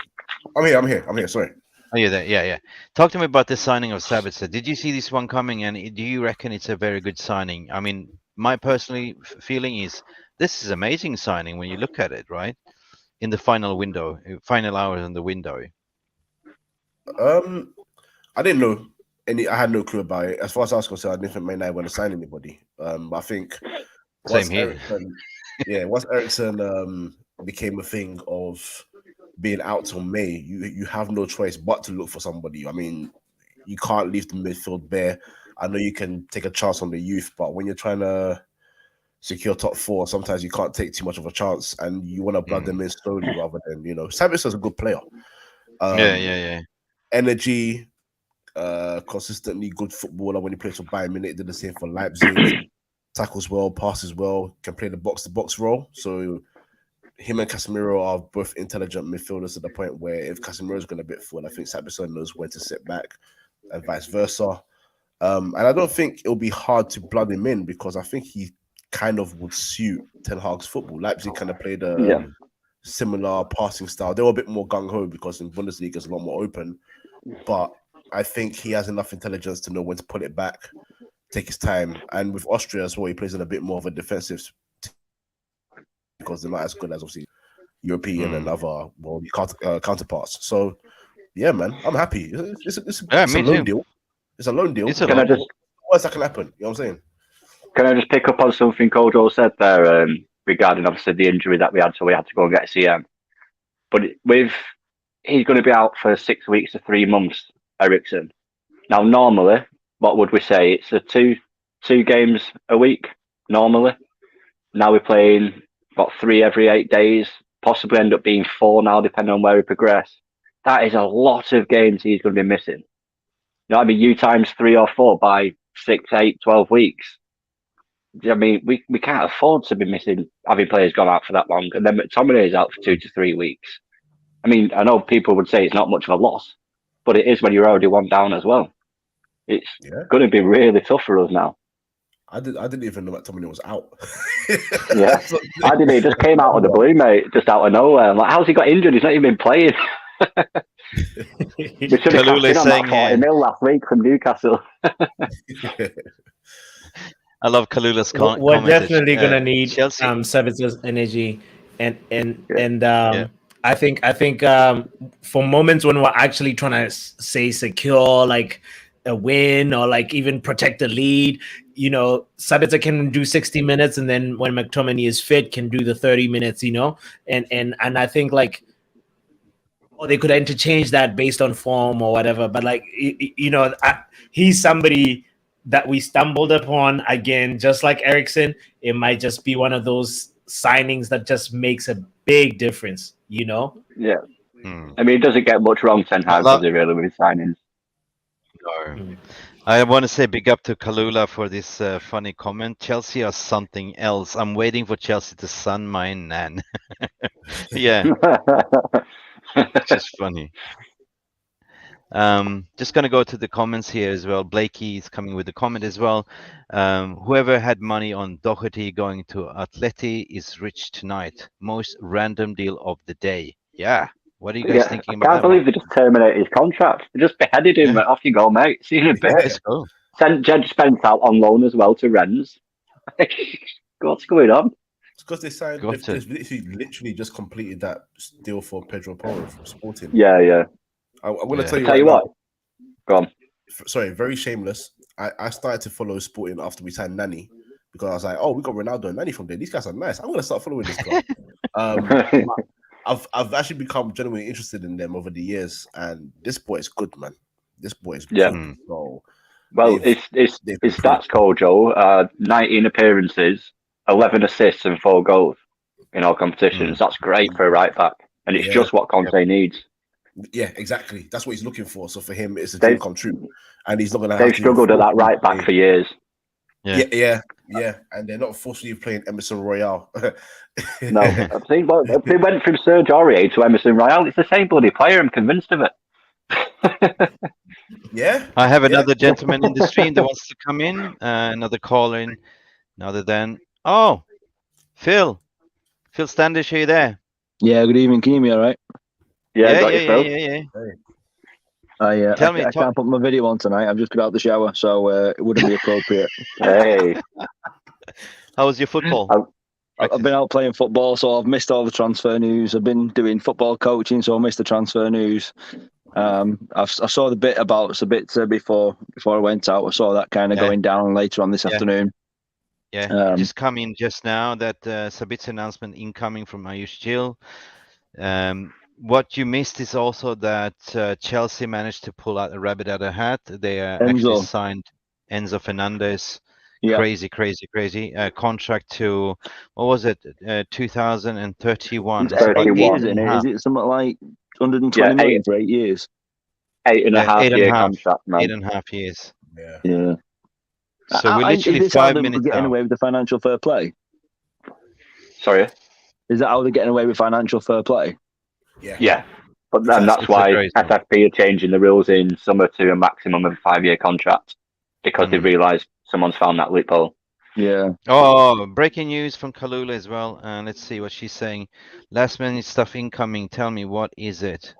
S5: I'm here. Sorry.
S1: Oh, you're there. Yeah. Talk to me about the signing of Sabitzer. Did you see this one coming, and do you reckon it's a very good signing? I mean, my personal feeling is this is amazing signing when you look at it, right? In the final hours in the window.
S5: I didn't know I had no clue about it. As far as I was concerned, I didn't think Man United want to sign anybody. But I think
S1: same here.
S5: Once Eriksen became a thing of being out till May, you have no choice but to look for somebody. I mean, you can't leave the midfield bare. I know you can take a chance on the youth, but when you're trying to secure top four, sometimes you can't take too much of a chance, and you want to blood them in slowly rather than, Savitzer's a good player.
S1: Yeah.
S5: Energy, consistently good footballer when he plays for Bayern Munich. Did the same for Leipzig. Tackles well, passes well, can play the box-to-box role. So him and Casemiro are both intelligent midfielders to the point where if Casemiro is going to bit forward, I think Sabitzer knows when to sit back and vice versa. And I don't think it'll be hard to blood him in because I think he kind of would suit Ten Hag's football. Leipzig kind of played a similar passing style. They were a bit more gung-ho because in Bundesliga it's a lot more open. But I think he has enough intelligence to know when to put it back take his time. And with Austria as well, he plays in a bit more of a defensive because they're not as good as obviously European and other counterparts. So yeah, man, I'm happy. It's a loan deal. It's a loan deal.
S2: Can I just
S5: worst that can happen? You know what I'm saying?
S2: Can I just pick up on something Kojo said there regarding obviously the injury that we had, so we had to go and get a CM. But he's going to be out for 6 weeks to 3 months, Ericsson. Now, normally, what would we say? It's a two games a week, normally. Now we're playing, 3 every 8 days, possibly end up being 4 now, depending on where we progress. That is a lot of games he's going to be missing. You know what I mean? You times 3 or 4 by 6, 8, 12 weeks. I mean, we can't afford to be having players gone out for that long. And then McTominay is out for 2 to 3 weeks. I mean, I know people would say it's not much of a loss, but it is when you're already 1 down as well. It's going to be really tough for us now.
S5: I didn't even know McTominay was out.
S2: Yeah, I didn't. He just came out of the blue, mate, just out of nowhere. I'm like, how's he got injured? He's not even been playing. We should have cashed in on that 40 mil last week from Newcastle.
S1: I love Calulla's comment.
S4: We're definitely gonna need
S1: Chelsea.
S4: Sabitzer's energy, and I think for moments when we're actually trying to say secure like a win or like even protect the lead, you know, Sabitzer can do 60 minutes, and then when McTominay is fit, can do the 30 minutes, you know, and I think like, or they could interchange that based on form or whatever. But like, you know, he's somebody that we stumbled upon again, just like Ericsson. It might just be one of those signings that just makes a big difference, you know?
S2: Yeah. I mean, it doesn't get much wrong, Ten Hag, does it really, with his signings?
S1: No. I want to say big up to Calulla for this funny comment. Chelsea are something else. I'm waiting for Chelsea to sun my nan. Yeah. Just funny. Just gonna go to the comments here as well. Blakey is coming with the comment as well. Whoever had money on Doherty going to Atleti is rich tonight. Most random deal of the day. Yeah. What are you guys thinking about that?
S2: I can't believe they just terminated his contract. They just beheaded him. Off you go, mate. See you in a bit.
S1: Let's go.
S2: Sent Jed Spence out on loan as well to Rennes. What's going on?
S5: It's because they signed. They've literally just completed that deal for Pedro Porro from Sporting.
S2: Yeah.
S5: I'm going to tell you.
S2: Tell you what. Go on.
S5: Sorry, very shameless. I started to follow Sporting after we signed Nani because I was like, oh, we got Ronaldo and Nani from there. These guys are nice. I'm going to start following this club. I've actually become genuinely interested in them over the years, and this boy is good, man. This boy is good. So,
S2: well, his stats, Kojo, 19 appearances, 11 assists and 4 goals in all competitions. That's great for a right back, and it's just what Conte needs.
S5: Yeah, exactly. That's what he's looking for. So for him, it's a dream come true, and he's not going to.
S2: They've struggled at that right back for years.
S5: Yeah, and they're not forcefully playing Emerson Royale.
S2: No, I've seen. Well, they went from Serge Aurier to Emerson Royale. It's the same bloody player. I'm convinced of it.
S5: Yeah.
S1: I have another gentleman in the stream that wants to come in. Another caller in. Other than Phil Standish, are you there?
S6: Yeah. Good evening. Can you hear me all right?
S2: Yeah.
S1: Tell me,
S6: I can't put my video on tonight. I've just got out the shower, so it wouldn't be appropriate.
S2: Hey.
S1: How was your football?
S6: I've been out playing football, so I've missed all the transfer news. I've been doing football coaching, so I missed the transfer news. I saw the bit about Sabitzer before I went out. I saw that kind of going down later on this afternoon.
S1: Yeah, just come in just now that Sabitzer announcement incoming from Ayush Jill. What you missed is also that Chelsea managed to pull out a rabbit out of a hat. They actually signed Enzo Fernades.
S6: Yeah.
S1: Crazy. Contract to, what was it, 2031.
S2: 31.
S6: Is it something like 120 million for 8 years?
S2: 8.5 year contract, man.
S1: 8.5 years.
S6: Yeah.
S1: So we're literally 5 minutes
S6: getting
S1: out.
S6: away with the financial fair play.
S2: Sorry?
S6: Is that how they're getting away with financial fair play?
S2: Yeah. But then that's why FFP are changing the rules in summer to a maximum of a 5-year contract because they realised someone's found that loophole.
S6: Yeah.
S1: Oh, breaking news from Calulla as well. Let's see what she's saying. Last minute stuff incoming. Tell me, what is it?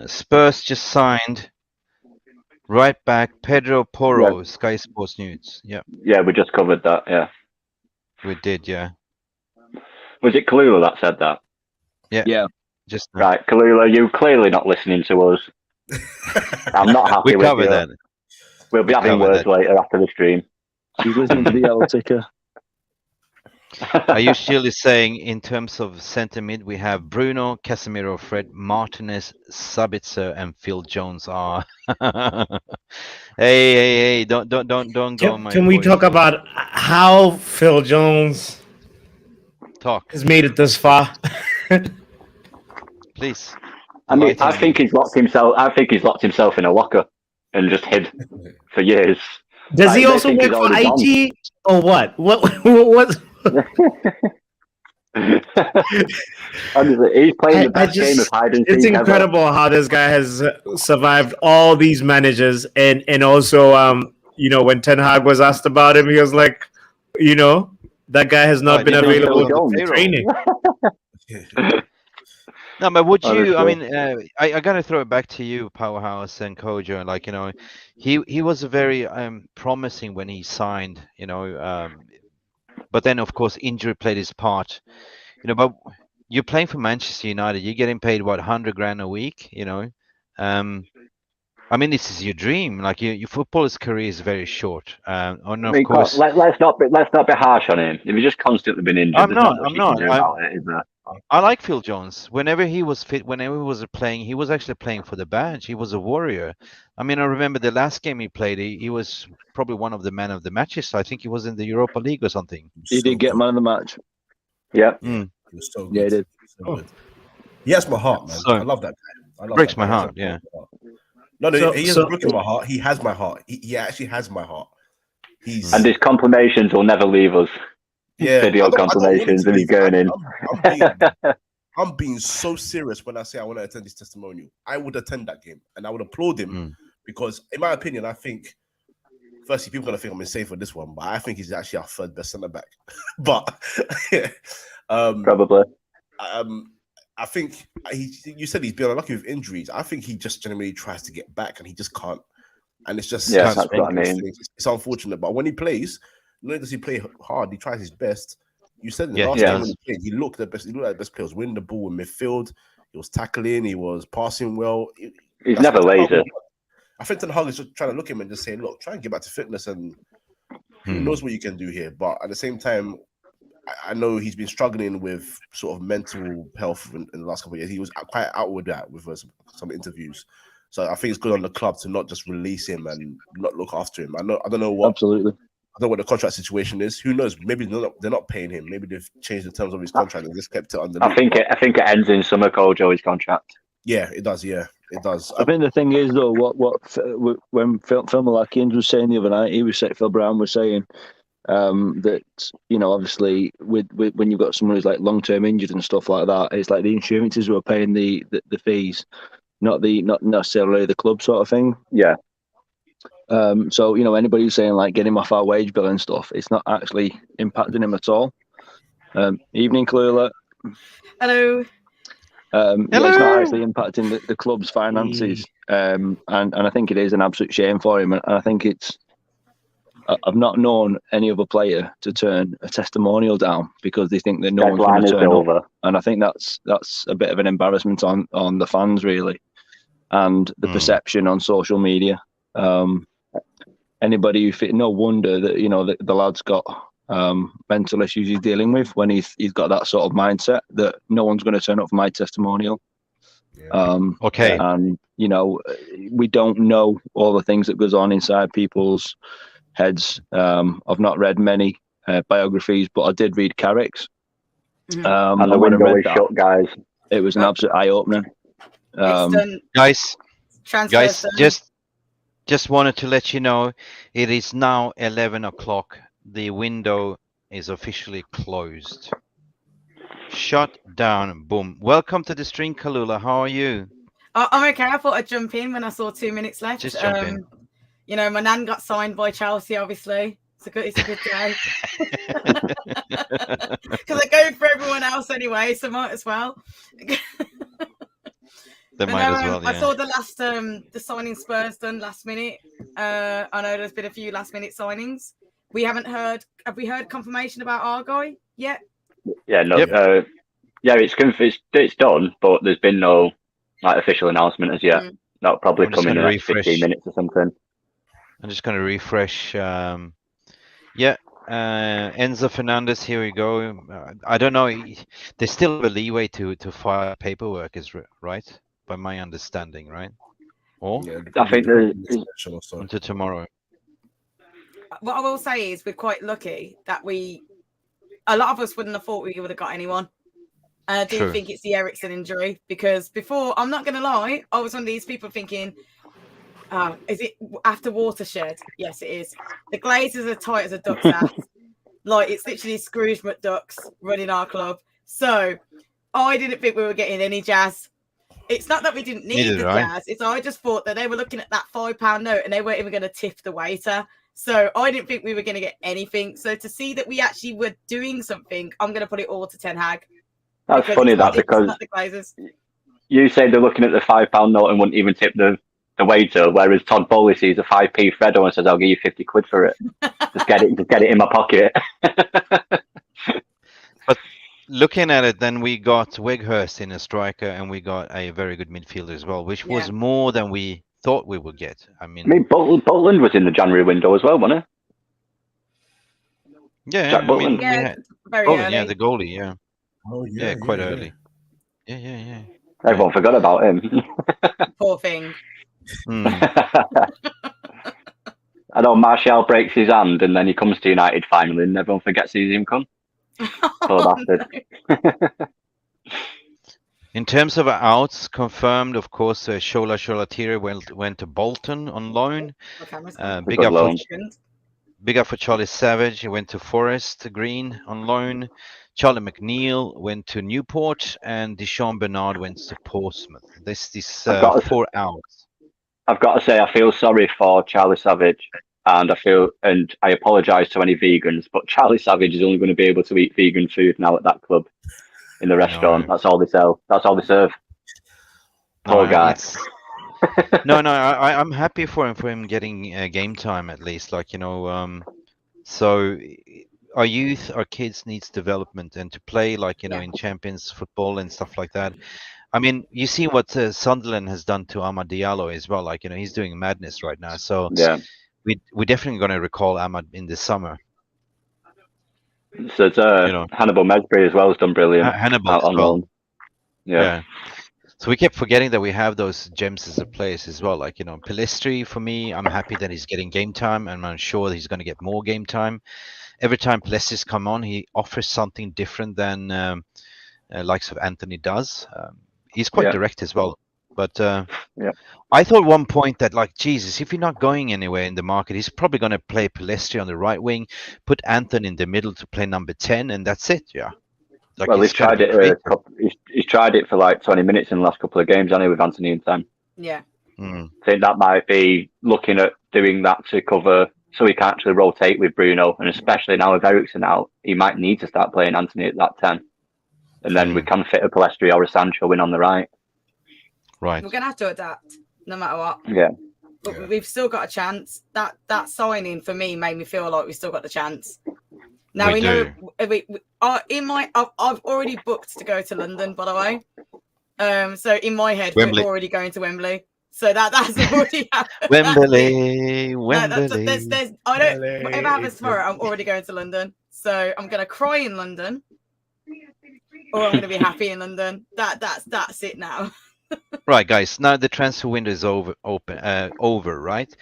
S1: Spurs just signed Right back, Pedro Porro, Sky Sports News. Yeah.
S2: Yeah, we just covered that. Yeah.
S1: We did, yeah.
S2: Was it Calulla that said that?
S6: Yeah.
S1: Just
S2: right, Calulla, you clearly not listening to us. I'm not happy with you.
S1: We covered that.
S2: We'll be having words later after the stream.
S6: She's listening to the yellow ticker.
S1: Are you surely saying in terms of centre mid we have Bruno, Casemiro, Fred, Martinez, Sabitzer, and Phil Jones are? hey! Don't go on my.
S4: Can we talk about how Phil Jones has made it this far?
S1: Please.
S2: I mean, I think he's locked himself in a locker and just hid for years.
S4: Does he also work for IT or what? What?
S2: Honestly, he's playing the best game of hide and seek.
S4: It's incredible how this guy has survived all these managers, and also when Ten Hag was asked about him, he was like, that guy has not been available for training.
S1: No, but would you? I mean, I gotta throw it back to you, Powerhouse and Kojo. Like he was very promising when he signed. But then of course injury played his part. But you're playing for Manchester United. You're getting paid what, 100 grand a week. I mean, this is your dream. Like your footballer's career is very short. And of course,
S2: let's not be harsh on him. If he's just constantly been injured,
S1: I'm not. I like Phil Jones. Whenever he was fit, whenever he was playing, he was actually playing for the badge. He was a warrior. I mean, I remember the last game he played, he was probably one of the man of the matches. I think he was in the Europa League or something.
S6: He did get man of the match.
S2: Yeah.
S5: He was so good.
S6: Yeah, he did.
S5: So good. He has my heart, man. I love that guy.
S1: Breaks my heart, yeah.
S5: No, he isn't breaking my heart. He has my heart. He actually has my heart.
S2: And his complications will never leave us.
S5: Yeah,
S2: video compilations and he's going in.
S5: I'm being so serious when I say I want to attend this testimonial. I would attend that game and I would applaud him because, in my opinion, I think firstly people are gonna think I'm insane for this one, but I think he's actually our third best centre back. But
S2: probably,
S5: I think you said he's been unlucky with injuries. I think he just generally tries to get back and he just can't. And it's just
S2: that's what I mean.
S5: It's unfortunate, but when he plays. Not only does he play hard, he tries his best. You said in the last game when he played, he looked the best. He looked like the best player. He was winning the ball in midfield. He was tackling. He was passing well.
S2: He's never lazy.
S5: I think Ten Hag is just trying to look at him and just say, "Look, try and get back to fitness, and who knows what you can do here." But at the same time, I know he's been struggling with sort of mental health in the last couple of years. He was quite outward at with some interviews. So I think it's good on the club to not just release him and not look after him. I don't know what.
S6: Absolutely.
S5: I don't know what the contract situation is. Who knows? Maybe they're not paying him. Maybe they've changed the terms of his contract and just kept it under.
S2: I think it ends in summer. Kojo his contract.
S5: Yeah, it does. Yeah, it does.
S6: I think the thing is though, when Phil Malakian was saying the other night, Phil Brown was saying that obviously with when you've got someone who's like long term injured and stuff like that, it's like the insurances who are paying the fees, not necessarily the club sort of thing.
S2: Yeah.
S6: So anybody who's saying like get him off our wage bill and stuff, it's not actually impacting him at all. Evening, Calulla.
S7: Hello.
S6: Hello. Yeah, it's not actually impacting the club's finances, and I think it is an absolute shame for him. And I think I've not known any other player to turn a testimonial down because they think that no one's going to turn over. And I think that's a bit of an embarrassment on the fans really, and the perception on social media. Anybody who no wonder that the lad's got mental issues he's dealing with when he's got that sort of mindset that no one's going to turn up for my testimonial.
S1: Okay.
S6: And we don't know all the things that goes on inside people's heads. I've not read many biographies, but I did read Carrick's.
S2: And the window is shut, guys.
S6: It was an absolute eye opener.
S1: Guys, just wanted to let you know it is now 11 o'clock. The window is officially closed. Shut down. Boom. Welcome to the stream, Calulla. How are you?
S7: I'm okay. I thought I'd jump in when I saw 2 minutes left.
S1: Just jump in.
S7: My nan got signed by Chelsea, obviously. It's a good day. Because I go for everyone else anyway, so might as well.
S1: They might as well.
S7: I
S1: Yeah.
S7: saw the last the signing Spurs done last minute. I know there's been a few last minute signings. We haven't heard. Have we heard confirmation about our guy yet?
S2: Yeah, no.
S1: Yep.
S2: Yeah, it's done, but there's been no like official announcement as yet. That'll probably
S1: I'm just
S2: come in the
S1: gonna
S2: next 15
S1: refresh.
S2: minutes or something.
S1: I'm just going to refresh. Yeah, Enzo Fernades. Here we go. I don't know. There's still a leeway to file paperwork, is right? By my understanding, right? Or
S5: Yeah,
S2: I think there's
S1: until tomorrow.
S7: What I will say is we're quite lucky that a lot of us wouldn't have thought we would have got anyone. And I do
S1: True.
S7: think it's the Ericsson injury because before, I'm not going to lie, I was one of these people thinking, is it after Watershed? Yes, it is. The Glazers are tight as a duck's ass. Like, it's literally Scrooge McDucks running our club. So I didn't think we were getting any Jazz. It's not that we didn't need
S1: Neither
S7: the
S1: did I.
S7: Jazz. It's I just thought that they were looking at that £5 note and they weren't even going to tip the waiter. So I didn't think we were going to get anything. So to see that we actually were doing something, I'm going to put it all to Ten Hag.
S2: That's funny because
S7: the Glazers.
S2: You say they're looking at the £5 note and wouldn't even tip the waiter, whereas Todd Bowley sees a 5p Freddo and says, "I'll give you 50 quid for it. just get it in my pocket."
S1: But looking at it, then we got Weghurst in a striker, and we got a very good midfielder as well, which was more than we thought we would get. I mean,
S2: Butland was in the January window as well, wasn't he?
S1: Yeah,
S2: Jack Butland.
S7: Very early.
S1: Yeah, the goalie. Yeah.
S5: Oh
S1: Yeah, quite early. Yeah.
S2: Everyone forgot about him.
S7: Poor thing.
S2: I know Martial breaks his hand and then he comes to United finally and everyone forgets he's him come. Poor bastard.
S1: In terms of outs, confirmed, of course, Shola Sholatiri went to Bolton on loan. Big up for Charlie Savage. He went to Forest Green on loan. Charlie McNeil went to Newport, and Deshaun Bernard went to Portsmouth. This 4 outs.
S2: I've got to say, I feel sorry for Charlie Savage, and I apologise to any vegans, but Charlie Savage is only going to be able to eat vegan food now at that club in the restaurant. That's all they sell. That's all they serve. Poor guy.
S1: I'm happy for him getting game time at least. So our youth, our kids needs development and to play in Champions football and stuff like that. I mean, you see what Sunderland has done to Amad Diallo as well. He's doing madness right now. So we're definitely going to recall Amad in the summer.
S2: So it's Hannibal Mesbury as well has done brilliant.
S1: Hannibal
S2: out on loan.
S1: Yeah. So we kept forgetting that we have those gems as a players as well. Pellistri, for me, I'm happy that he's getting game time, and I'm sure that he's going to get more game time. Every time Pellistri's come on, he offers something different than likes of Anthony does. He's quite direct as well. But I thought at one point that, Jesus, if you're not going anywhere in the market, he's probably going to play Pellistri on the right wing, put Anthony in the middle to play number 10, and that's it,
S2: well, he's tried it. He's tried it for 20 minutes in the last couple of games, hasn't he, with Anthony and Sam?
S7: Yeah.
S2: I think that might be looking at doing that to cover, so he can actually rotate with Bruno, and especially now with Ericsson out, he might need to start playing Anthony at that 10, and then we can fit a Pellistri or a Sancho in on the right.
S1: Right.
S7: We're gonna have to adapt, no matter what.
S2: Yeah.
S7: But we've still got a chance. That signing for me made me feel like we still got the chance. Now we know. I've already booked to go to London, by the way. So in my head, Wembley. We're already going to Wembley. So that's already happened.
S1: Wembley.
S7: I don't. Whatever happens tomorrow, I'm already going to London. So I'm gonna cry in London, or I'm gonna be happy in London. That's it now.
S1: Right, guys. Now the transfer window is over, right?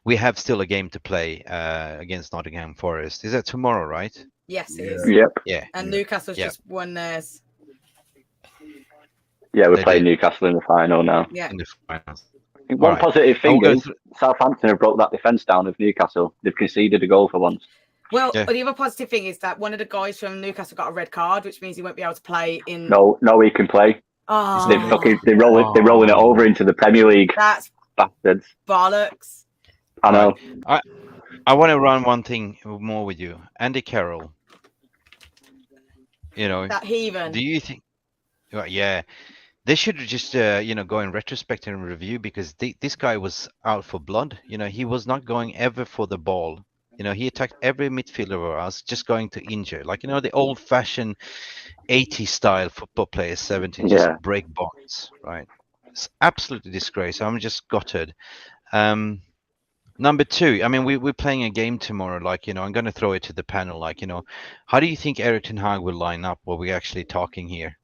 S1: We have still a game to play against Nottingham Forest. Is that tomorrow, right?
S7: Yes, it is.
S2: Yep.
S1: Yeah.
S7: And Newcastle's just won theirs.
S2: Yeah, we're playing Newcastle in the final now.
S7: Yeah.
S1: In the finals.
S2: One positive thing is Southampton have broke that defence down of Newcastle. They've conceded a goal for once.
S7: Well, the other positive thing is that one of the guys from Newcastle got a red card, which means he won't be able to play in.
S2: No, he can play.
S7: Oh.
S2: They're rolling it over into the Premier League.
S7: That's
S2: bastards.
S7: Bollocks.
S2: I know.
S1: I want to run one thing more with you, Andy Carroll.
S7: That heathen.
S1: Do you think? Yeah. They should just, go in retrospect and review, because this guy was out for blood. He was not going ever for the ball. He attacked every midfielder of us, just going to injure. Like, the old-fashioned 80s style football players, 70, just
S2: Yeah.
S1: break bonds, right? It's absolutely disgrace. I'm just gutted. Number two, I mean, we're playing a game tomorrow. Like, I'm going to throw it to the panel. Like, how do you think Erik ten Hag will line up? What we're actually talking here?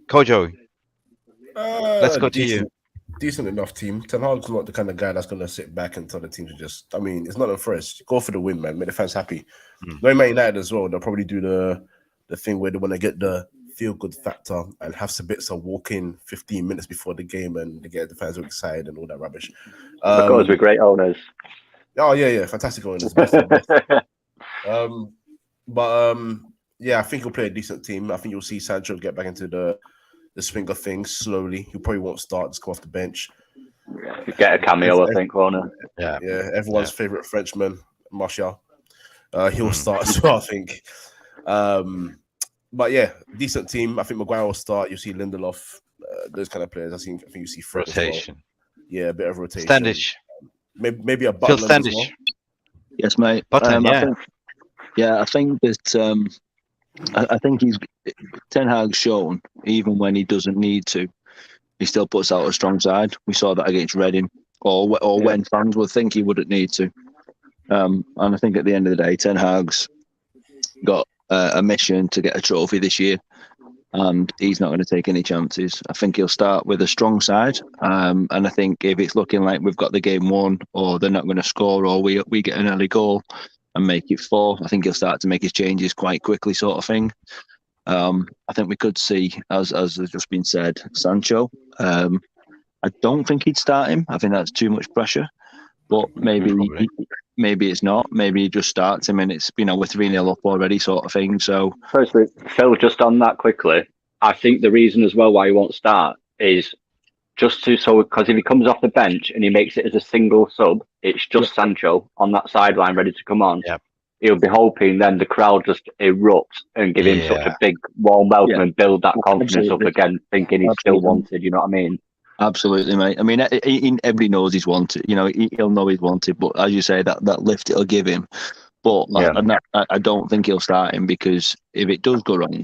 S1: Kojo, let's go to you.
S5: Decent enough team. Ten Hag's not the kind of guy that's going to sit back and tell the team to just. I mean, it's not a first. Go for the win, man. Make the fans happy. Knowing Man United as well, they'll probably do the thing where they want to get the feel good factor and have Sabitzer walk in 15 minutes before the game and they get the fans all excited and all that rubbish.
S2: Because we're great owners.
S5: Oh yeah, fantastic owners. Yeah, I think he'll play a decent team. I think you'll see Sancho get back into the swing of things slowly. He probably won't start, just come off the bench.
S2: Get a cameo, I think, won't he?
S5: Yeah, everyone's favorite Frenchman, Martial. He'll start as well, I think. But yeah, decent team. I think Maguire will start. You see Lindelof, those kind of players. I think you see Fred
S1: rotation.
S5: Well. Yeah, a bit of rotation.
S1: Standish.
S5: Maybe a Butland
S1: Standish.
S5: as well.
S6: Yes, mate.
S1: Butland,
S6: I think that I think he's Ten Hag's shown, even when he doesn't need to, he still puts out a strong side. We saw that against Reading, or when fans would think he wouldn't need to. And I think at the end of the day, Ten Hag's got a mission to get a trophy this year, and he's not going to take any chances. I think he'll start with a strong side, and I think if it's looking like we've got the game won, or they're not going to score, or we get an early goal and make it 4, I think he'll start to make his changes quite quickly, sort of thing. I think we could see, as has just been said, Sancho. I don't think he'd start him. I think that's too much pressure. But maybe it's not. Maybe he just starts him and it's, we're 3-0 up already, sort of thing. So,
S2: firstly, Phil, just on that quickly, I think the reason as well why he won't start is just because if he comes off the bench and he makes it as a single sub, it's just Sancho on that sideline ready to come on.
S1: Yep.
S2: He'll be hoping then the crowd just erupts and give him such a big warm welcome and build that confidence up again, thinking he's still wanted. You know what I mean?
S6: Absolutely, mate. I mean, everybody knows he's wanted. He'll know he's wanted. But as you say, that lift it'll give him. But I don't think he'll start him, because if it does go wrong,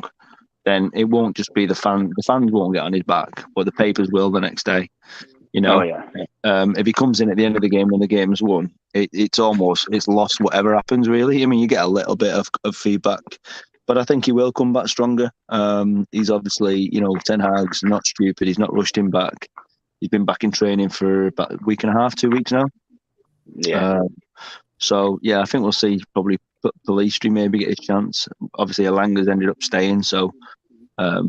S6: then it won't just be the fans. The fans won't get on his back, but the papers will the next day. If he comes in at the end of the game when the game's won, it's lost whatever happens, really. I mean, you get a little bit of feedback, but I think he will come back stronger. He's obviously, Ten Hag's not stupid. He's not rushed him back. He's been back in training for about a week and a half, 2 weeks now.
S2: Yeah.
S6: I think we'll see probably Pellistri maybe get his chance. Obviously, Alanga's ended up staying, so I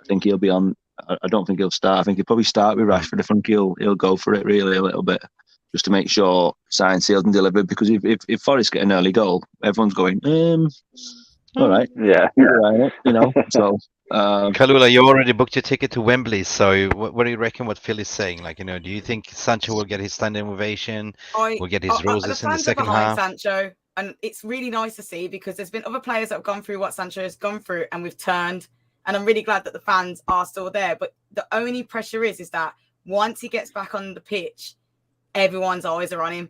S6: think he'll be on. I don't think he'll start. I think he'll probably start with Rashford. I think he'll go for it really a little bit, just to make sure signed, sealed and delivered. Because if Forest get an early goal, everyone's going, all right.
S2: Yeah.
S6: Right, so...
S1: Calulla, you already booked your ticket to Wembley, so what do you reckon what Phil is saying? Like, do you think Sancho will get his standing ovation? Will get his roses in the second half?
S7: Sancho, and it's really nice to see, because there's been other players that have gone through what Sancho has gone through, and we've turned. And I'm really glad that the fans are still there. But the only pressure is that once he gets back on the pitch, everyone's eyes are on him.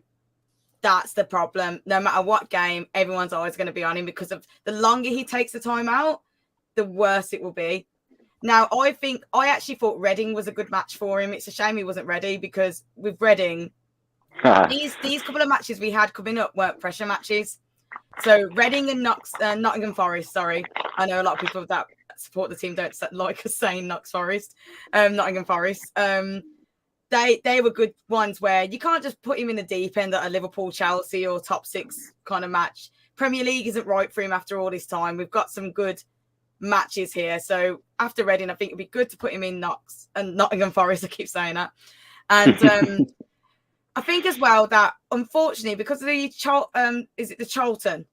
S7: That's the problem. No matter what game, everyone's always going to be on him, because of the longer he takes the time out, the worse it will be. Now, I actually thought Reading was a good match for him. It's a shame he wasn't ready, because with Reading, these couple of matches we had coming up weren't pressure matches. So Reading and Nottingham Forest, sorry. I know a lot of people that support the team don't like us saying Nottingham Forest. They were good ones where you can't just put him in the deep end at a Liverpool, Chelsea or top 6 kind of match. Premier League isn't right for him after all this time. We've got some good matches here. So after Reading, I think it'd be good to put him in Nottingham Forest. I keep saying that. And I think as well that unfortunately, because of the Charlton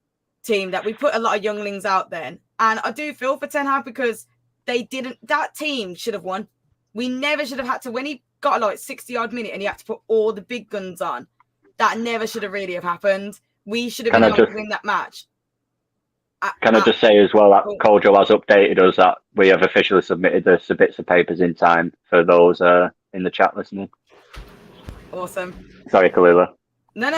S7: team, that we put a lot of younglings out then. And I do feel for Ten Hag, because that team should have won. We never should have had to, when he got like 60 odd minute and he had to put all the big guns on, that never should have really have happened. We should have been able to win that match.
S2: Can I just say as well that Kojo has updated us that we have officially submitted the Sabitzer papers in time for those in the chat listening.
S7: Awesome.
S2: Sorry, Calulla.
S7: No,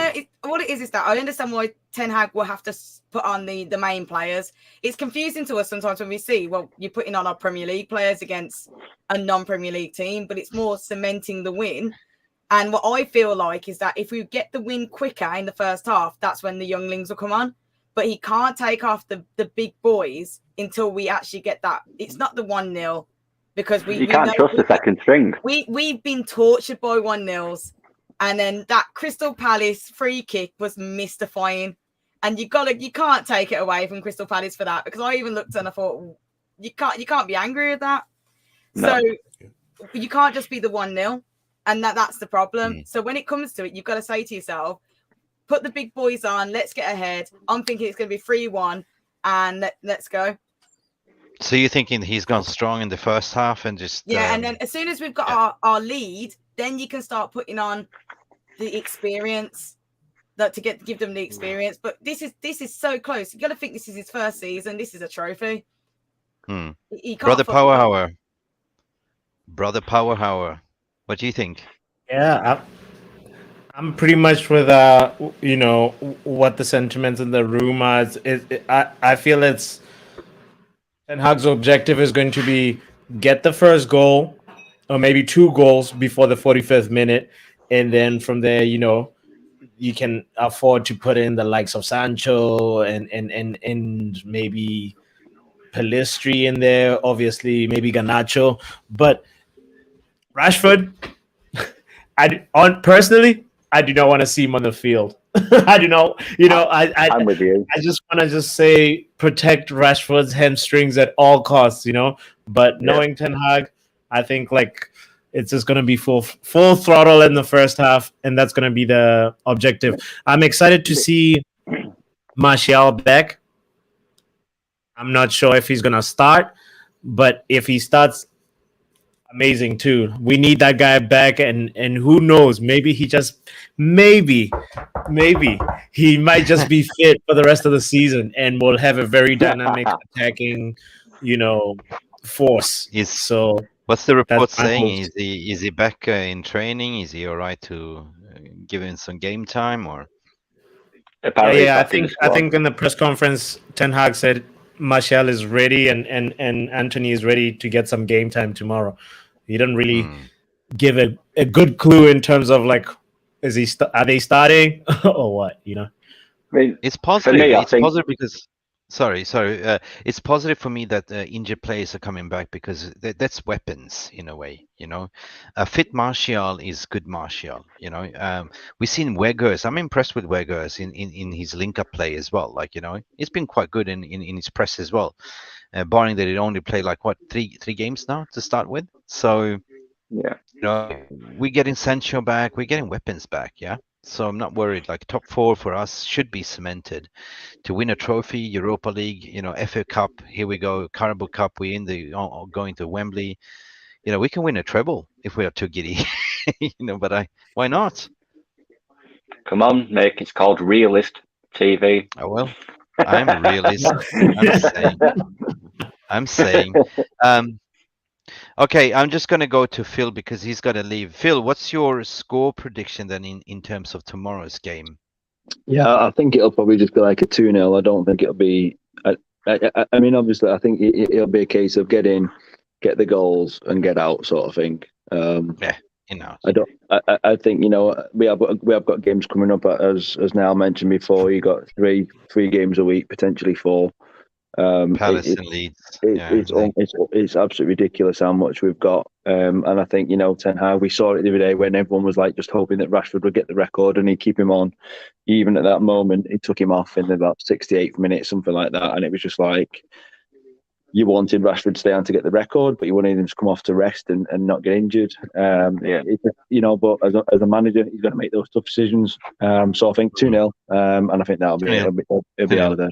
S7: all it is that I understand why Ten Hag will have to put on the main players. It's confusing to us sometimes when we see, well, you're putting on our Premier League players against a non-Premier League team, but it's more cementing the win. And what I feel like is that if we get the win quicker in the first half, that's when the younglings will come on. But he can't take off the big boys until we actually get that. It's not the 1-0 because we
S2: can't trust the second string.
S7: We've been tortured by 1-0s. And then that Crystal Palace free kick was mystifying. And you can't take it away from Crystal Palace for that, because I even looked and I thought, you can't be angry with that. No. So you can't just be the 1-0. And that's the problem. So when it comes to it, you've got to say to yourself, put the big boys on, let's get ahead. I'm thinking it's going to be 3-1 and let's go.
S1: So you're thinking he's gone strong in the first half and just...
S7: Yeah, and then as soon as we've got our lead, then you can start putting on the experience to give them the experience. But this is so close. You got to think this is his first season. This is a trophy.
S1: Brother Power Hour. What do you think?
S4: Yeah, I'm pretty much with what the sentiments in the room are. I feel it's Ten Hag's objective is going to be get the first goal or maybe 2 goals before the 45th minute, and then from there, you can afford to put in the likes of Sancho and maybe Pelistri in there, obviously maybe Garnacho, but Rashford, personally, I do not want to see him on the field. I do not, I'm
S2: with you.
S4: I just want to say protect Rashford's hamstrings at all costs, But knowing Ten Hag, I think it's just going to be full throttle in the first half, and that's going to be the objective. I'm excited to see Martial back. I'm not sure if he's going to start, but if he starts, amazing too. We need that guy back, and who knows? Maybe he just maybe he might just be fit for the rest of the season, and we'll have a very dynamic attacking, force.
S1: So what's the report saying? Is he back in training? Is he all right to give him some game time or?
S4: Yeah, I think in the press conference, Ten Hag said Martial is ready and Anthony is ready to get some game time tomorrow. He didn't really give a good clue in terms of are they starting or what?
S2: I mean,
S1: it's positive.
S2: Me,
S1: it's positive because it's positive for me that injured players are coming back, because that's weapons in a way. A fit Martial is good Martial. We've seen Weghorst. I'm impressed with Weghorst in his link-up play as well. It's been quite good in his press as well, barring that it only played three games now to start with. So
S2: yeah,
S1: we're getting Sancho back. We're getting weapons back. Yeah. So I'm not worried. Top 4 for us should be cemented to win a trophy, Europa League, FA Cup. Here we go, Carabao Cup. We're going to Wembley. We can win a treble if we are too giddy. But why not?
S2: Come on, Mick. It's called Realist TV.
S1: Oh well, I'm a realist. I'm saying. Okay, I'm just going to go to Phil because he's got to leave. Phil, what's your score prediction then in terms of tomorrow's game?
S6: Yeah, I think it'll probably just be like a 2-0. I don't think it'll be... I mean, obviously, I think it'll be a case of get the goals and get out sort of thing. I think, we have got games coming up, as Niall mentioned before. You got three games a week, potentially 4.
S1: Palace and Leeds.
S6: It's absolutely ridiculous how much we've got, and I think Ten Hag. We saw it the other day when everyone was just hoping that Rashford would get the record and he'd keep him on. Even at that moment, he took him off in about 68th minute, something like that, and it was just you wanted Rashford to stay on to get the record, but you wanted him to come off to rest and not get injured. But as a manager, he's going to make those tough decisions. So I think 2-0, and I think it'll be out of there.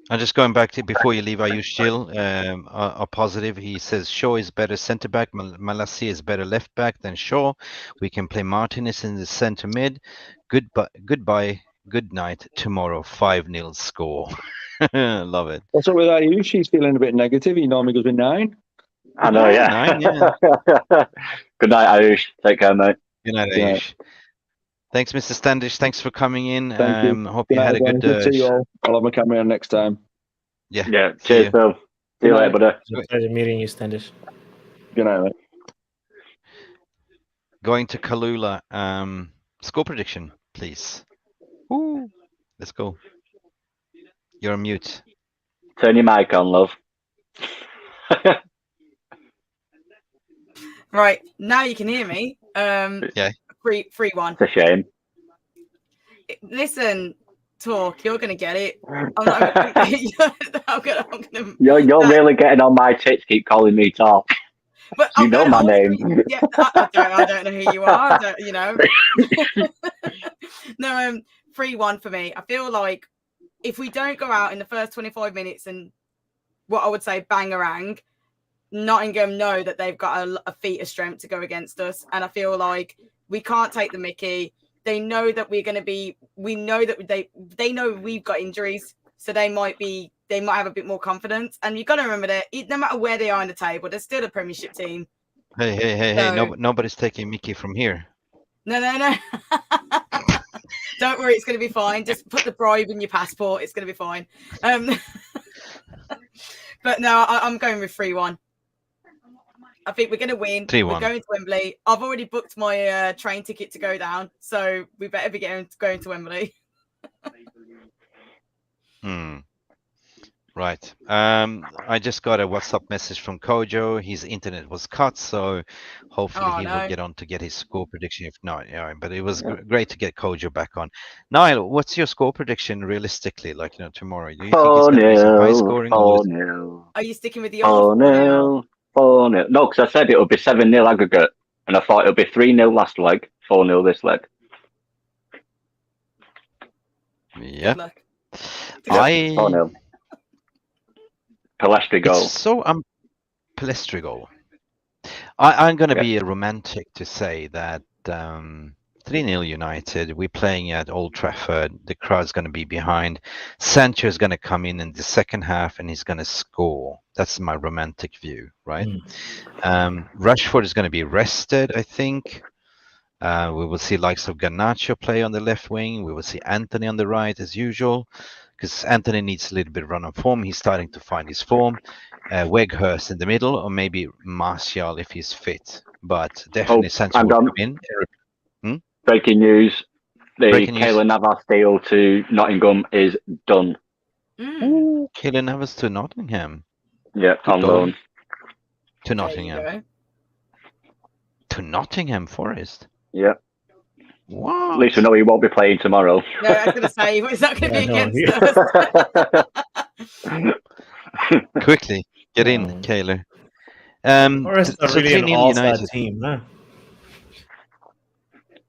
S1: I'm just going back to before you leave. Are you still are positive? He says Shaw is better centre back. Malacia is better left back than Shaw. We can play Martinez in the centre mid. Goodbye. Good night. Tomorrow 5-0 score. Love it.
S6: What's up with Ayush? She's feeling a bit negative. He normally goes with 9.
S2: I know, yeah.
S1: 9, yeah.
S2: Good night, Ayush. Take care, mate.
S1: Good night,
S6: Yeah.
S1: Ayush. Thanks, Mr. Standish. Thanks for coming in.
S6: Thank you.
S1: Hope
S6: Good
S1: you had
S6: night,
S1: a
S6: everyone.
S1: good.
S6: Good to see you all. I'll have my camera on next time.
S1: Yeah.
S2: Yeah,
S1: See
S2: cheers,
S1: you.
S2: Phil. See you later, buddy.
S4: It's a pleasure meeting you, Standish.
S6: Good night, mate.
S1: Going to Calulla. Score prediction, please. Ooh, let's go. You're on mute.
S2: Turn your mic on, love.
S7: Right, now you can hear me.
S1: Yeah.
S7: 3-1.
S2: It's a shame.
S7: Listen, talk. You're gonna get it. I'm not. I'm gonna.
S2: You're really getting on my tits. Keep calling me talk.
S7: But
S2: You know my name.
S7: Yeah, I don't know who you are. You know. No, 3-1 for me. I feel like if we don't go out in the first 25 minutes and what I would say bangarang, Nottingham know that they've got a feat of strength to go against us, and I feel like we can't take the mickey. They know that we're going to be. We know that they know we've got injuries, so they might have a bit more confidence. And you've got to remember that no matter where they are in the table, they're still a Premiership team.
S1: Hey! Nobody's taking Mickey from here.
S7: No. Don't worry, it's going to be fine. Just put the bribe in your passport. It's going to be fine. But no, I'm going with 3-1. I think we're going to win.
S1: 3-1.
S7: We're going to Wembley. I've already booked my train ticket to go down, so we better be going to Wembley.
S1: Right. I just got a WhatsApp message from Kojo. His internet was cut, so hopefully he will get on to get his score prediction. If not, yeah. But it was great to get Kojo back on. Niall, what's your score prediction realistically? Like, tomorrow, do you think it's going to be some high scoring?
S7: Are you sticking with the old
S2: 4-0? 4-0. No, because I said it would be 7-0 aggregate, and I thought it would be 3-0 last leg, 4-0 this leg.
S1: Yeah.
S2: 4-0. Palestri goal.
S1: So Palestri goal. I'm going to be romantic to say that 3-0 United. We're playing at Old Trafford. The crowd's going to be behind. Sancho is going to come in the second half and he's going to score. That's my romantic view, right? Rashford is going to be rested, I think. We will see likes of Garnacho play on the left wing. We will see Anthony on the right as usual, because Anthony needs a little bit of run on form. He's starting to find his form. Weghorst in the middle, or maybe Martial if he's fit. But definitely Sancho will come in.
S2: Breaking news. Keylor Navas deal to Nottingham is done.
S1: Keylor Navas to Nottingham.
S2: Yeah, on loan.
S1: To Nottingham. To Nottingham Forest.
S2: Yeah.
S1: What?
S2: At least we know he won't be playing tomorrow.
S7: No, I was going to say, is that going to be against us?
S1: Quickly, get in, Keylor.
S4: Forest are really an all-star team, huh?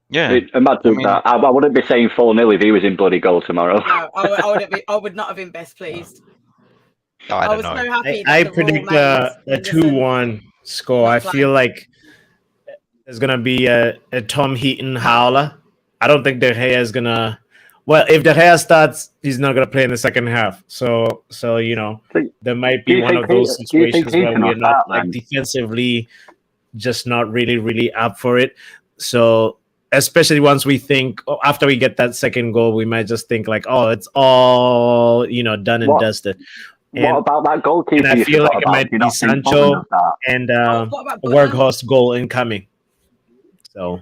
S1: Yeah.
S2: Imagine that. I wouldn't be saying 4-0 if he was in bloody goal tomorrow.
S7: No, I would not have been best pleased.
S1: Oh, I don't know.
S7: So happy
S4: I predict a 2-1 score. I feel like there's going to be a Tom Heaton howler. I don't think De Gea is going to... Well, if De Gea starts, he's not going to play in the second half. So there might be one of those situations where we're not defensively just not really up for it. So especially once we think, after we get that second goal, we might just think like, oh, it's all, done and dusted.
S2: What about that goalkeeper?
S4: And I feel like it might be Sancho and Weghorst goal incoming. So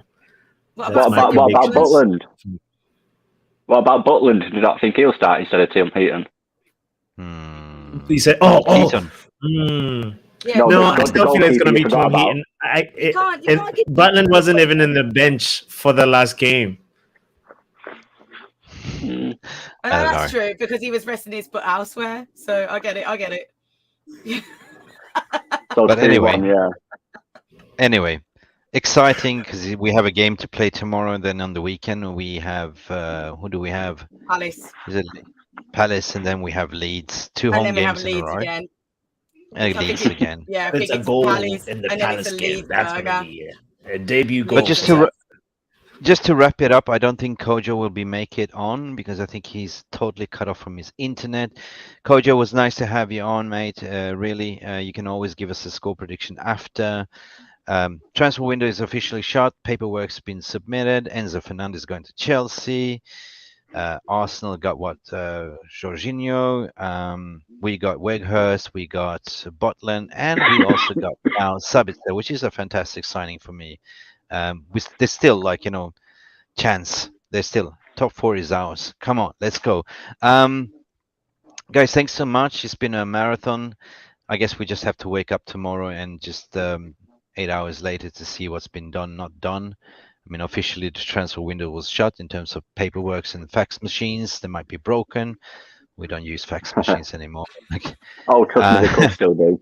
S2: what about Butland? What about Butland? Do you not think he'll start instead of Tim Heaton?
S4: He said, Yeah, no, I still feel it's going to be Tom Heaton. Butland wasn't even in the bench for the last game.
S7: That's true, because he was resting his foot elsewhere. So I get it.
S1: But anyway, exciting because we have a game to play tomorrow. And then on the weekend we have who do we have?
S7: Palace.
S1: Is it Palace? And then we have Leeds. Two
S7: and
S1: home
S7: then we
S1: games
S7: have Leeds again.
S1: Leeds again.
S7: Yeah,
S4: it's a goal
S7: Palace,
S4: in the
S7: and
S4: Palace
S7: then it's a
S4: game.
S7: Leeds
S4: That's going to be a debut goal.
S1: But just to wrap it up, I don't think Kojo will make it on because I think he's totally cut off from his internet. Kojo, was nice to have you on, mate. Really, you can always give us a score prediction after. Transfer window is officially shut. Paperwork's been submitted. Enzo Fernades going to Chelsea. Arsenal got what? Jorginho. We got Weghorst. We got Butland, and we also got now Sabitzer, which is a fantastic signing for me. There's still chance. There's still top 4 is ours. Come on, let's go. Guys, thanks so much. It's been a marathon. I guess we just have to wake up tomorrow and just 8 hours later to see what's been done, not done. I mean, officially the transfer window was shut in terms of paperwork and fax machines. They might be broken. We don't use fax machines anymore.
S2: Oh, trust me, they could still do.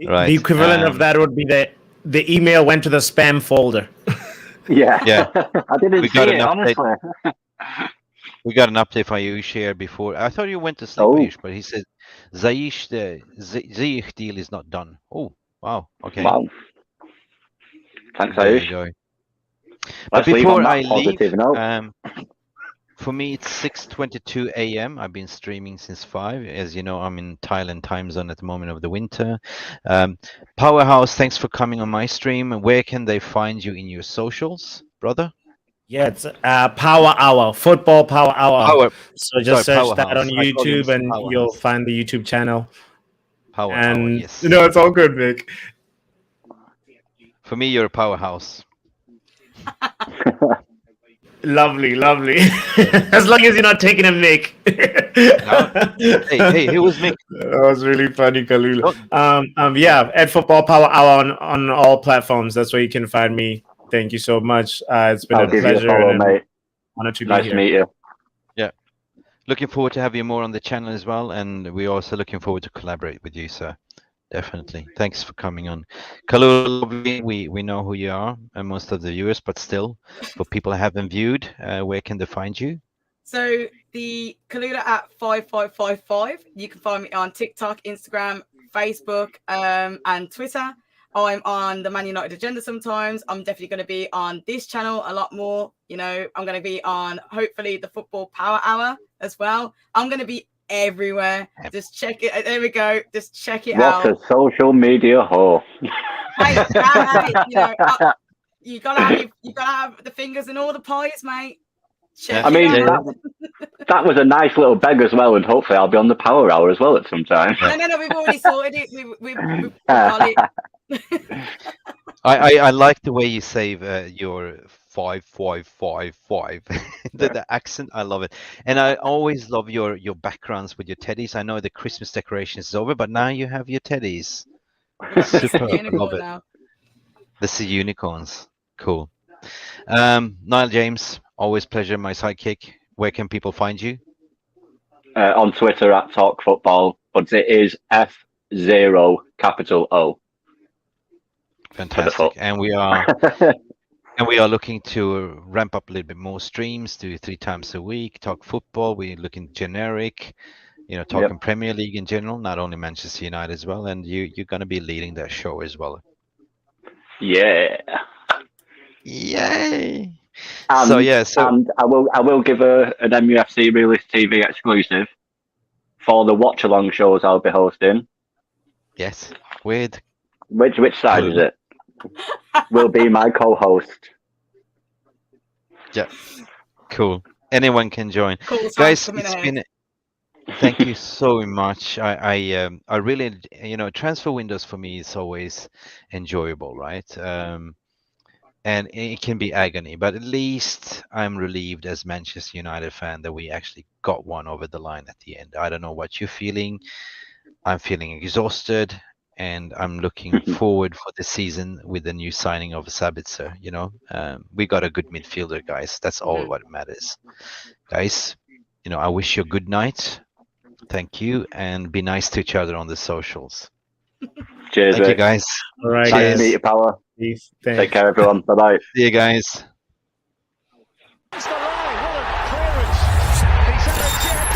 S1: Right.
S4: The equivalent of that would be the email went to the spam folder.
S2: Yeah. I didn't see it, honestly.
S1: We got an update from Ayush before. I thought you went to sleep, Ayush, but he said Ziyech, the Ziyech deal is not done. Oh, wow. Okay.
S2: Wow. Thanks,
S1: There
S2: Ayush.
S1: you go.
S2: Let's
S1: But before I
S2: positive
S1: leave,
S2: note.
S1: for me, it's 6:22 a.m. I've been streaming since 5. As you know, I'm in Thailand time zone at the moment of the winter. Powerhouse, thanks for coming on my stream. Where can they find you in your socials, brother?
S4: Yeah, it's Power Hour, Football Power Hour. So just search that
S1: Powerhouse.
S4: on
S1: I call you
S4: YouTube
S1: Mr.
S4: and
S1: Powerhouse.
S4: you'll find the YouTube channel.
S1: Power Hour,
S4: And
S1: yes.
S4: it's all good, Mick.
S1: For me, you're a powerhouse.
S4: Lovely. As long as you're not taking a Mick.
S1: Hey, who was Mick?
S4: That was really funny, Calulla. Yeah, at Football Power Hour on all platforms. That's where you can find me. Thank you so much. It's been
S2: I'll
S4: a
S2: give
S4: pleasure
S2: you a follow,
S4: and
S2: mate.
S4: honor to be
S2: Nice
S4: here.
S2: to meet you.
S1: Yeah. Looking forward to have you more on the channel as well. And we're also looking forward to collaborate with you, sir. Definitely. Thanks for coming on. Calulla, we know who you are and most of the viewers, but still, for people who haven't viewed, where can they find you?
S7: So the Calulla at 5555. You can find me on TikTok, Instagram, Facebook, and Twitter. I'm on the Man United Agenda sometimes. I'm definitely going to be on this channel a lot more. I'm going to be on, hopefully, the Football Power Hour as well. I'm going to be everywhere. Just check it. There we go. Just check it out.
S2: What a social media whore.
S7: Mate, you gotta have the fingers in all the pies, mate. Check
S2: I mean,
S7: it out.
S2: that was a nice little beg as well, and hopefully I'll be on the Power Hour as well at some time.
S7: No, we've already sorted it. We've got it.
S1: I like the way you save your 5555. the accent, I love it, and I always love your backgrounds with your teddies. I know the Christmas decoration is over, but now you have your teddies. Super, love it.
S7: Now.
S1: This is unicorns. Cool. Niall James, always pleasure. My sidekick. Where can people find you?
S2: On Twitter at Talk Football, but it is F0 capital O.
S1: Fantastic. And we are looking to ramp up a little bit more streams, do 3 times a week, talk football. We're looking generic, talking Premier League in general, not only Manchester United as well. And you're going to be leading that show as well.
S2: Yeah.
S1: Yay.
S2: And,
S1: so
S2: and I will give an MUFC Realist TV exclusive for the watch along shows I'll be hosting.
S1: Yes. With
S2: which side is it? Will be my co-host.
S1: Yeah. Cool. Anyone can join.
S7: Cool.
S1: Guys, it's been thank you so much. I really, transfer windows for me is always enjoyable, right? And it can be agony, but at least I'm relieved as Manchester United fan that we actually got one over the line at the end. I don't know what you're feeling. I'm feeling exhausted, and I'm looking forward for the season with the new signing of Sabitzer. We got a good midfielder, guys. That's all what matters, guys. I wish you a good night. Thank you, and be nice to each other on the socials.
S2: Cheers,
S1: Thank you, guys.
S4: All right,
S2: nice to meet you, Power.
S4: Peace.
S2: Take care, everyone. Bye-bye.
S1: See you guys.